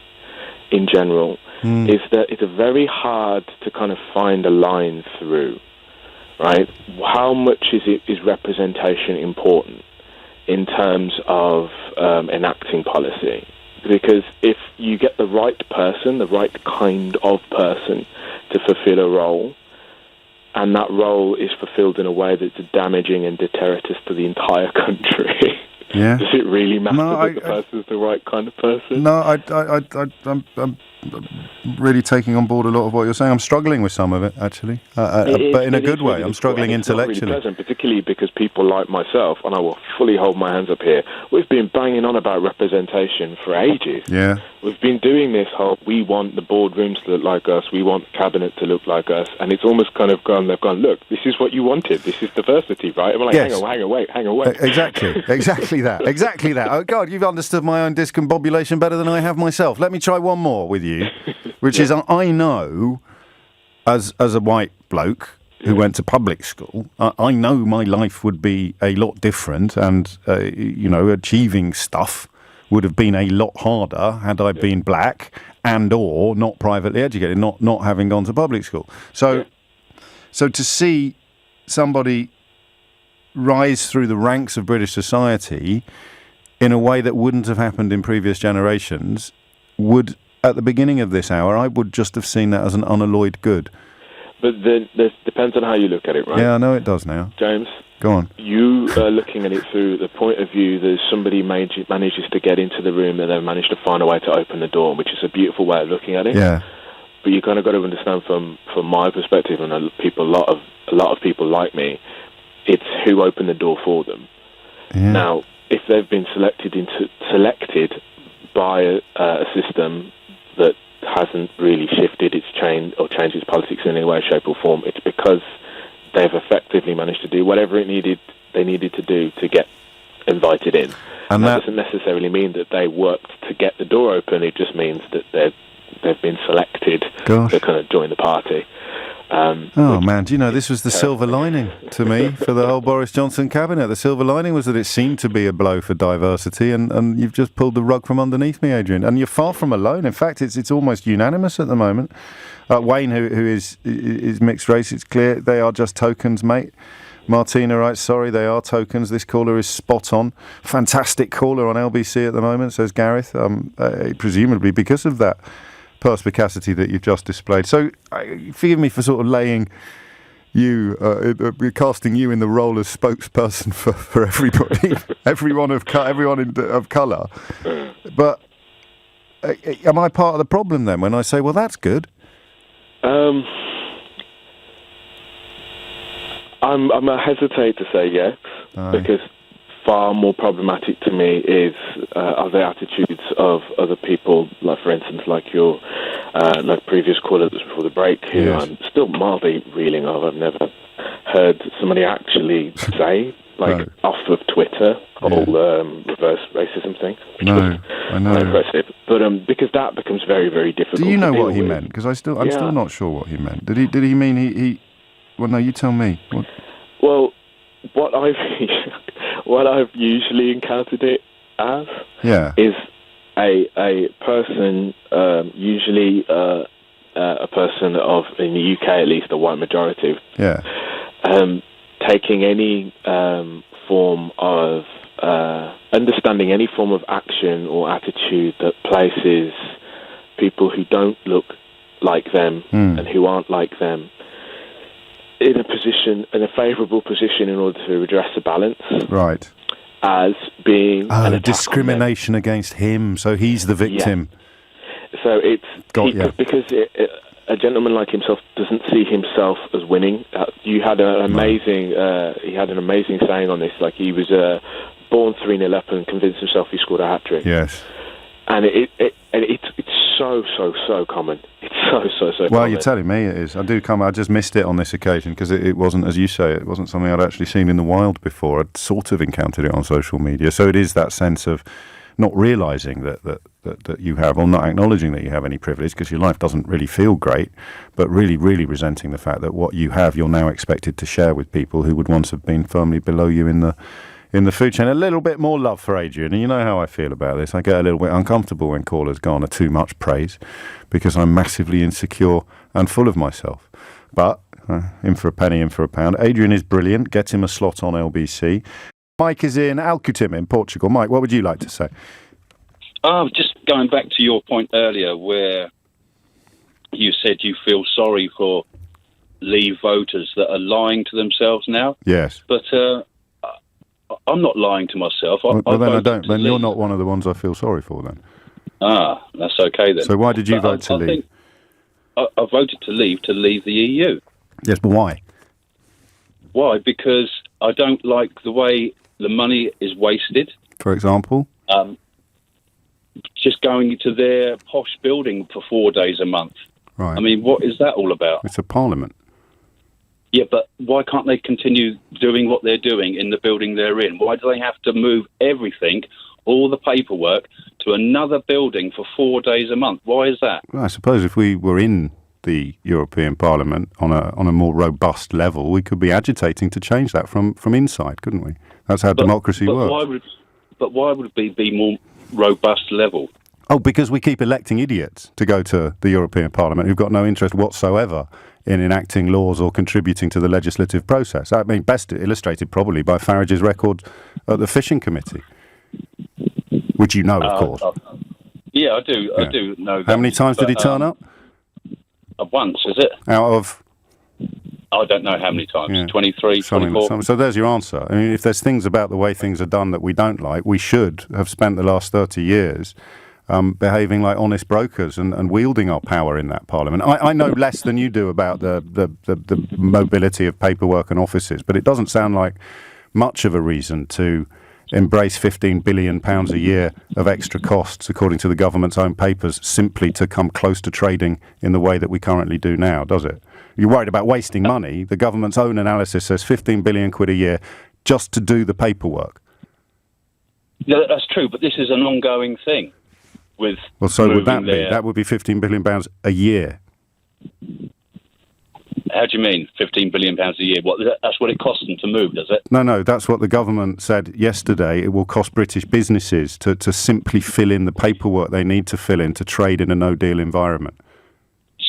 in general is that it's very hard to kind of find a line through, right? How much is representation important in terms of enacting policy? Because if you get the right person, the right kind of person to fulfill a role, and that role is fulfilled in a way that's damaging and deleterious to the entire country, does it really matter that the person's the right kind of person? No, I'm really taking on board a lot of what you're saying. I'm struggling with some of it, actually, but in a good way. I'm struggling intellectually. It's not really pleasant, particularly because people like myself, and I will fully hold my hands up here, we've been banging on about representation for ages. Yeah. We've been doing this whole, we want the boardrooms to look like us, we want the cabinet to look like us, and it's almost kind of they've gone, look, this is what you wanted, this is diversity, right? And we're like, yes. hang on, wait. Exactly that. Oh, God, you've understood my own discombobulation better than I have myself. Let me try one more with you, which is, I know, as a white bloke who went to public school, I know my life would be a lot different, and, achieving stuff would have been a lot harder had I been black and or not privately educated, not having gone to public school. So to see somebody rise through the ranks of British society in a way that wouldn't have happened in previous generations would, at the beginning of this hour, I would just have seen that as an unalloyed good. But this depends on how you look at it, right? Yeah, I know it does now. James? Go on. You are looking at it through the point of view that somebody manages to get into the room and then manage to find a way to open the door, which is a beautiful way of looking at it. Yeah. But you kind of got to understand from my perspective, and a lot of people like me, it's who opened the door for them. Yeah. Now, if they've been selected by a system that hasn't really shifted its changed its politics in any way, shape, or form, it's because they've effectively managed to do whatever they needed to do to get invited in. And that doesn't necessarily mean that they worked to get the door open. It just means that they've been selected to kind of join the party. Man, do you know, this was the silver lining to me for the whole Boris Johnson cabinet. The silver lining was that it seemed to be a blow for diversity, and you've just pulled the rug from underneath me, Adrian. And you're far from alone. In fact, it's almost unanimous at the moment. Wayne, who is mixed race, it's clear they are just tokens, mate. Martina writes, sorry, they are tokens. This caller is spot on. Fantastic caller on LBC at the moment, says Gareth, presumably because of that perspicacity that you've just displayed. So forgive me for sort of laying you, casting you in the role as spokesperson for everybody, everyone of colour. But am I part of the problem then when I say, well, that's good? I hesitate to say yes, because far more problematic to me are the attitudes of other people, like, for instance, like your previous caller before the break, who I'm still mildly reeling of. I've never heard somebody actually say, off of Twitter, whole reverse racism thing. No, I know. Impressive. But because that becomes very, very difficult. Do you know what he meant? Because I'm still not sure what he meant. Did he mean he? Well, no, you tell me. What? Well, what I've usually encountered it as is a person, usually a person of, in the UK at least, a white majority, taking any form of understanding any form of action or attitude that places people who don't look like them and who aren't like them in a favourable position in order to redress the balance. Right. As being an discrimination against him, so he's the victim. Yeah. So it's because a gentleman like himself doesn't see himself as winning. You had an amazing, he had an amazing saying on this. Like he was born 3-0 up and convinced himself he scored a hat trick. Yes. And it's so common. It's so common. Well, you're telling me it is. I just missed it on this occasion because it wasn't, as you say, it wasn't something I'd actually seen in the wild before. I'd sort of encountered it on social media. So it is that sense of not realising that you have, or not acknowledging that you have any privilege because your life doesn't really feel great, but really resenting the fact that what you have, you're now expected to share with people who would once have been firmly below you in the food chain. A little bit more love for Adrian, and you know how I feel about this. I get a little bit uncomfortable when callers garner too much praise because I'm massively insecure and full of myself. But in for a penny, in for a pound. Adrian is brilliant. Get him a slot on LBC. Mike is in Alcutim in Portugal. Mike, what would you like to say? Just going back to your point earlier where you said you feel sorry for Leave voters that are lying to themselves now. Yes. But I'm not lying to myself. Then you're not one of the ones I feel sorry for then. That's okay then. So why did you vote to leave? I voted to leave the EU. Yes, but why? Why? Because I don't like the way the money is wasted. For example? Just going to their posh building for 4 days a month. Right. I mean, what is that all about? It's a parliament. Yeah, but why can't they continue doing what they're doing in the building they're in? Why do they have to move everything, all the paperwork, to another building for 4 days a month? Why is that? Well, I suppose if we were in the European Parliament on a more robust level, we could be agitating to change that from inside, couldn't we? That's how democracy works. Why would it be more robust level? Oh, because we keep electing idiots to go to the European Parliament who've got no interest whatsoever in enacting laws or contributing to the legislative process. I mean, best illustrated probably by Farage's record at the Fishing Committee, which you know, of course. Yeah, I do. Yeah. I do know that. How many times did he turn up? Once, is it? Out of? I don't know how many times. Yeah. 23, 24. So there's your answer. I mean, if there's things about the way things are done that we don't like, we should have spent the last 30 years behaving like honest brokers and wielding our power in that parliament. I know less than you do about the mobility of paperwork and offices, but it doesn't sound like much of a reason to embrace £15 billion a year of extra costs, according to the government's own papers, simply to come close to trading in the way that we currently do now, does it? You're worried about wasting money. The government's own analysis says 15 billion quid a year just to do the paperwork. Yeah, that's true, but this is an ongoing thing. Well, so would that be? That would be £15 billion a year. How do you mean, £15 billion a year? That's what it costs them to move, does it? No, that's what the government said yesterday. It will cost British businesses to simply fill in the paperwork they need to fill in to trade in a no-deal environment.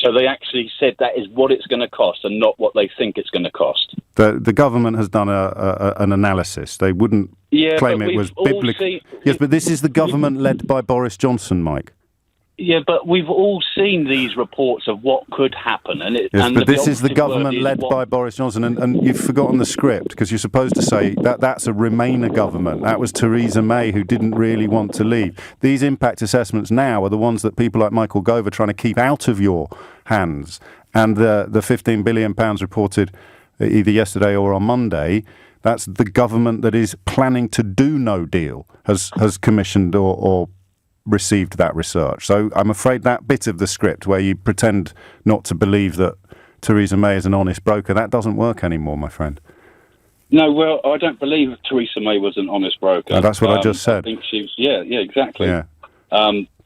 So they actually said that is what it's going to cost and not what they think it's going to cost. The government has done an analysis. They wouldn't claim it was biblical. Yes, but this is the government led by Boris Johnson, Mike. Yeah, but we've all seen these reports of what could happen. But this is the government led by Boris Johnson, and you've forgotten the script, because you're supposed to say that's a Remainer government. That was Theresa May, who didn't really want to leave. These impact assessments now are the ones that people like Michael Gove are trying to keep out of your hands. And the £15 billion reported either yesterday or on Monday, that's the government that is planning to do no deal, has commissioned or received that research. So I'm afraid that bit of the script where you pretend not to believe that Theresa May is an honest broker, that doesn't work anymore, my friend. No, well, I don't believe Theresa May was an honest broker. No, that's what I just said. I think she was, yeah, exactly. Yeah.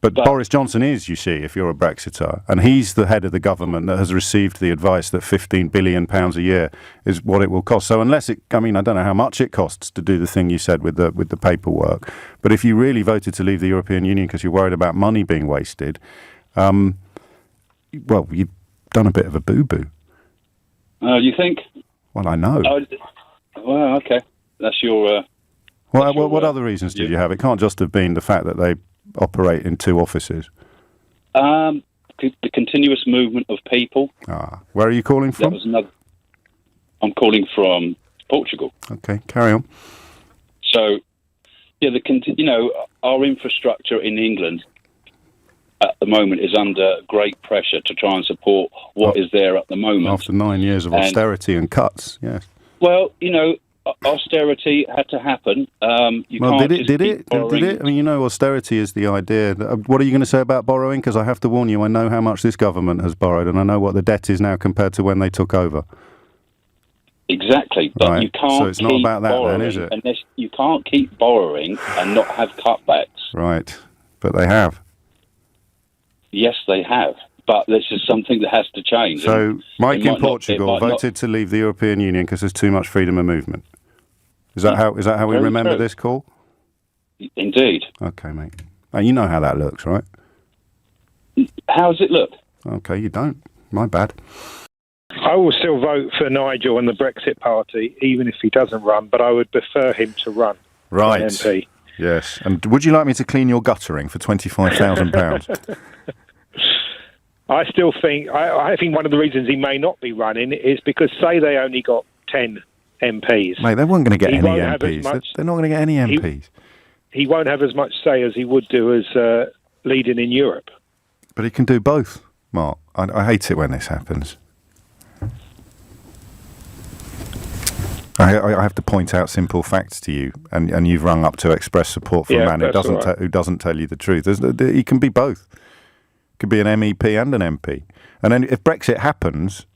But Boris Johnson is, you see, if you're a Brexiter, and he's the head of the government that has received the advice that £15 billion a year is what it will cost. So unless I don't know how much it costs to do the thing you said with the paperwork, but if you really voted to leave the European Union because you're worried about money being wasted, well, you've done a bit of a boo-boo. You think? Well, I know. Well, okay. That's your... what other reasons did you have? It can't just have been the fact that they operate in two offices. The continuous movement of people. Where are you calling from? I'm calling from Portugal. Okay, carry on. So, yeah, our infrastructure in England at the moment is under great pressure to try and support what is there at the moment. After 9 years of austerity and cuts, yes. Well, austerity had to happen. Did it? I mean, austerity is the idea. What are you going to say about borrowing? Because I have to warn you, I know how much this government has borrowed, and I know what the debt is now compared to when they took over. Exactly, but you can't. So it's not about that, then, is it? Unless you can't keep borrowing and not have cutbacks. Right, but they have. Yes, they have. But this is something that has to change. So Mike in Portugal voted to leave the European Union because there's too much freedom of movement. Is that how we remember this call? Indeed. Okay, mate. You know how that looks, right? How does it look? Okay, you don't. My bad. I will still vote for Nigel and the Brexit Party, even if he doesn't run, but I would prefer him to run. Right. As an MP. Yes. And would you like me to clean your guttering for £25,000? I still think, I think one of the reasons he may not be running is because, say, they only got 10 MPs. Mate, they weren't going to get any MPs. They're not going to get any MPs. He won't have as much say as he would do as leading in Europe. But he can do both, Mark. I hate it when this happens. I have to point out simple facts to you, and you've rung up to express support for a man who doesn't tell you the truth. He can be both. Could be an MEP and an MP. And then if Brexit happens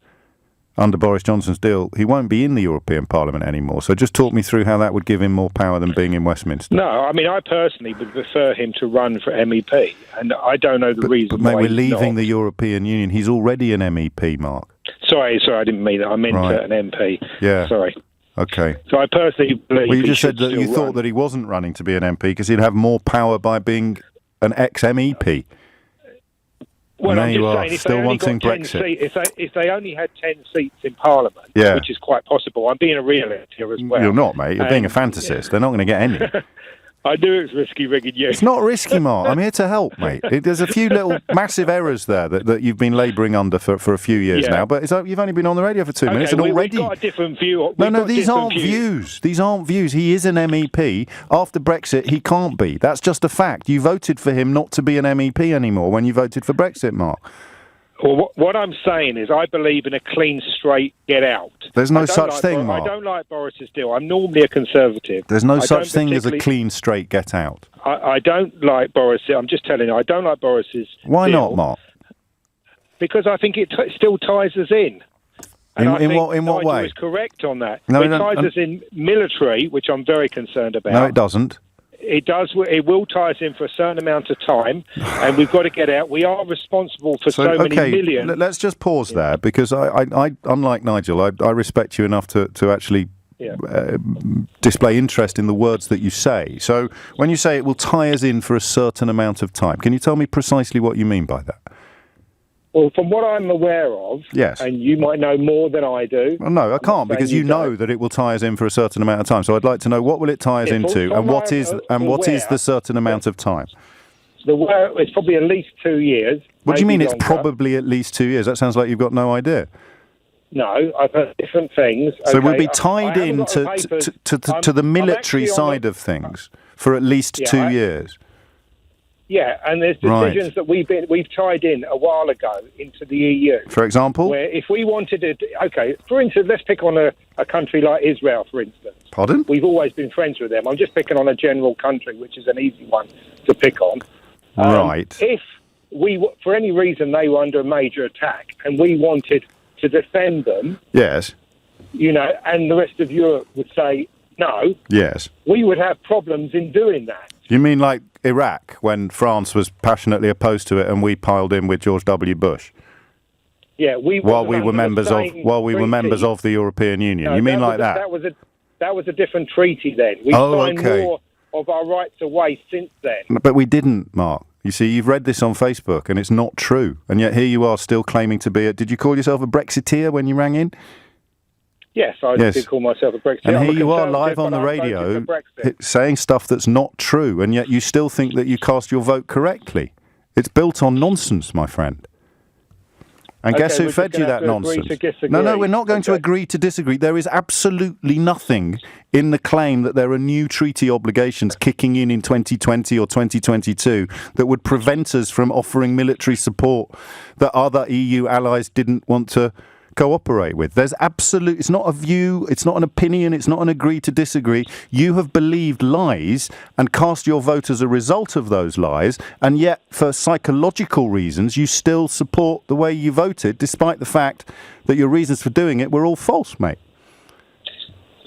under Boris Johnson's deal, he won't be in the European Parliament anymore. So just talk me through how that would give him more power than being in Westminster. No, I mean, I personally would prefer him to run for MEP, and I don't know the reason why. But mate, we're leaving the European Union. He's already an MEP, Mark. Sorry, I didn't mean that. I meant an MP. Yeah. Sorry. Okay. So I personally believe. Well, you just said that you thought that he wasn't running to be an MP because he'd have more power by being an ex-MEP. Well, I'm just saying, still wanting Brexit. If they only had 10 seats in Parliament, which is quite possible, I'm being a realist here as well. You're not, mate. You're being a fantasist. They're not going to get any. I knew it was risky rigging you. It's not risky, Mark. I'm here to help, mate. There's a few little massive errors there that you've been labouring under for a few years now, but you've only been on the radio for 2 minutes, and already... We've got a different view. No, these aren't views. These aren't views. He is an MEP. After Brexit, he can't be. That's just a fact. You voted for him not to be an MEP anymore when you voted for Brexit, Mark. Well, what I'm saying is I believe in a clean, straight get out. There's no such thing, Mark. I don't like Boris's deal. I'm normally a Conservative. There's no such thing as a clean, straight get out. I don't like Boris. I'm just telling you, I don't like Boris's Why deal not, Mark? Because I think it still ties us in. And I think what Nigel way? is correct on that. No, it ties us in military, which I'm very concerned about. No, it doesn't. It does. It will tie us in for a certain amount of time, and we've got to get out. We are responsible for so many millions. Let's just pause there, because I unlike Nigel, I respect you enough to actually display interest in the words that you say. So when you say it will tie us in for a certain amount of time, can you tell me precisely what you mean by that? Well, from what I'm aware of, yes, and you might know more than I do. Well, no, I can't, because you know that it will tie us in for a certain amount of time. So I'd like to know, what will it tie us into, and what is the certain amount of time? It's probably at least 2 years. What do you mean longer. It's probably at least 2 years? That sounds like you've got no idea. No, I've heard different things. So we'll be tied in to the military side of things for at least 2 years. Yeah, and there's decisions that we've tied in a while ago into the EU. For example? Where if we wanted to... for instance, let's pick on a country like Israel, for instance. Pardon? We've always been friends with them. I'm just picking on a general country, which is an easy one to pick on. Right. If for any reason, they were under a major attack and we wanted to defend them... Yes. And the rest of Europe would say no... Yes. We would have problems in doing that. You mean like Iraq, when France was passionately opposed to it and we piled in with George W. Bush? Yeah, while we were members of the European Union. No, you mean like that? That was a different treaty then. We signed more of our rights away since then. But we didn't, Mark. You see, you've read this on Facebook and it's not true. And yet here you are still claiming to be did you call yourself a Brexiteer when you rang in? Yes, I did call myself a Brexiteer. And here you are live on the radio saying stuff that's not true, and yet you still think that you cast your vote correctly. It's built on nonsense, my friend. And guess who fed you that nonsense? No, we're not going to agree to disagree. There is absolutely nothing in the claim that there are new treaty obligations kicking in 2020 or 2022 that would prevent us from offering military support that other EU allies didn't want to cooperate with. It's not a view, it's not an opinion, it's not an agree to disagree. You have believed lies and cast your vote as a result of those lies, and yet for psychological reasons you still support the way you voted, despite the fact that your reasons for doing it were all false, mate.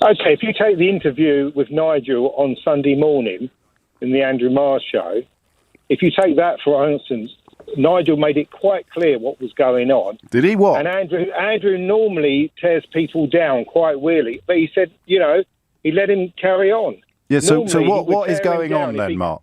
Okay, if you take the interview with Nigel on Sunday morning in the Andrew Marr show, if you take that for instance, Nigel made it quite clear what was going on. Did he what? And Andrew normally tears people down quite weirdly, but he said, he let him carry on. Yeah, so what is going on then, Mark?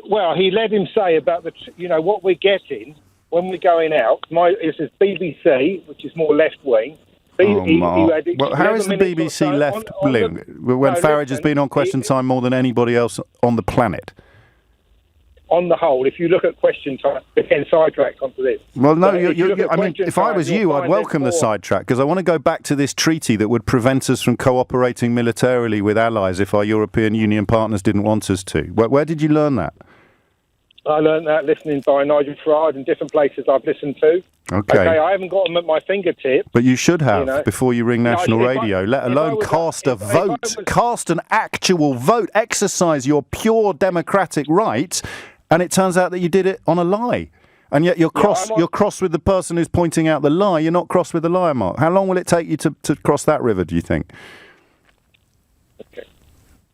Well, he let him say about what we're getting when we're going out. This is BBC, which is more left-wing. Mark. How is the BBC left-wing when Farage has been on Question Time more than anybody else on the planet? On the whole, if you look at Question Time, again, sidetracked onto this. Well, no, if I was you, I'd welcome the sidetrack, because I want to go back to this treaty that would prevent us from cooperating militarily with allies if our European Union partners didn't want us to. Where did you learn that? I learned that listening by Nigel Farage and different places I've listened to. Okay, I haven't got them at my fingertip. But you should have before you ring National Radio, let alone cast a vote, cast an actual vote, exercise your pure democratic right. And it turns out that you did it on a lie. And yet you're cross with the person who's pointing out the lie. You're not cross with the liar, Mark. How long will it take you to cross that river, do you think? Okay.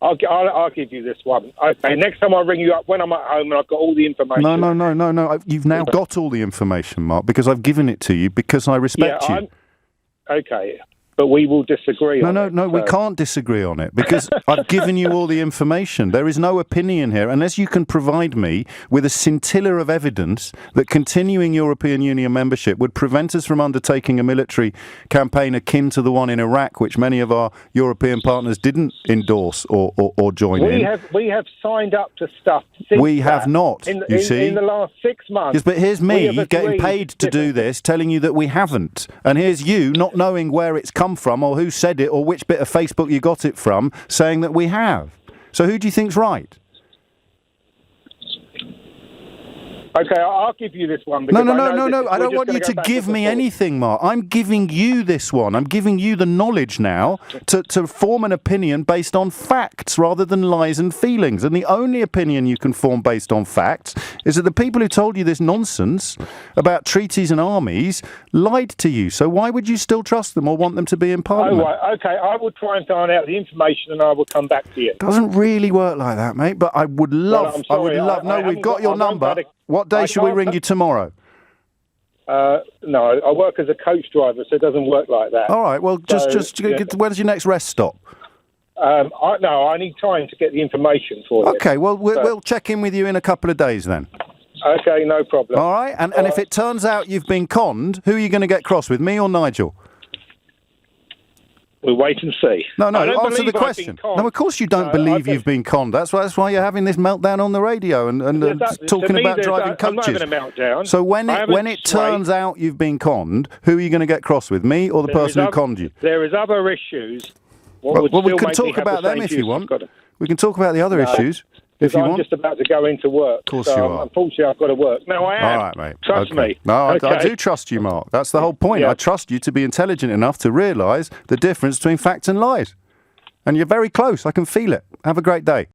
I'll give you this one. Okay, next time I ring you up when I'm at home and I've got all the information. No. You've now got all the information, Mark, because I've given it to you because I respect you. Okay. But we will disagree on it. No, we can't disagree on it because I've given you all the information. There is no opinion here unless you can provide me with a scintilla of evidence that continuing European Union membership would prevent us from undertaking a military campaign akin to the one in Iraq, which many of our European partners didn't endorse or join in. We have signed up to stuff since we have not, you see. In the last 6 months. Yes, but here's me getting paid to do this, telling you that we haven't. And here's you not knowing where it's come from or who said it or which bit of Facebook you got it from, saying that we have. So who do you think's right? Okay, I'll give you this one. No. I don't want you to give me anything, Mark. I'm giving you this one. I'm giving you the knowledge now to form an opinion based on facts rather than lies and feelings. And the only opinion you can form based on facts is that the people who told you this nonsense about treaties and armies lied to you. So why would you still trust them or want them to be in Parliament? Oh, right. Okay, I will try and find out the information and I will come back to you. Doesn't really work like that, mate, but I would love... we've got your number. What day should we ring you tomorrow? No, I work as a coach driver, so it doesn't work like that. All right, well, when's your next rest stop? I need time to get the information for you. Okay, well, we'll check in with you in a couple of days then. Okay, no problem. All right, and if it turns out you've been conned, who are you going to get cross with, me or Nigel? We'll wait and see. No, answer the question. No, of course you don't believe you've been conned. That's why you're having this meltdown on the radio and talking about driving coaches. I'm not having a meltdown. So when it turns out you've been conned, who are you going to get cross with, me or the person who conned you? There is other issues. Well, we can talk about them if you want. We can talk about the other issues. If you want. I'm just about to go into work. Of course you are. Unfortunately, I've got to work. No, I am. All right, mate. Trust me. No, I do trust you, Mark. That's the whole point. Yeah. I trust you to be intelligent enough to realise the difference between facts and lies. And you're very close. I can feel it. Have a great day.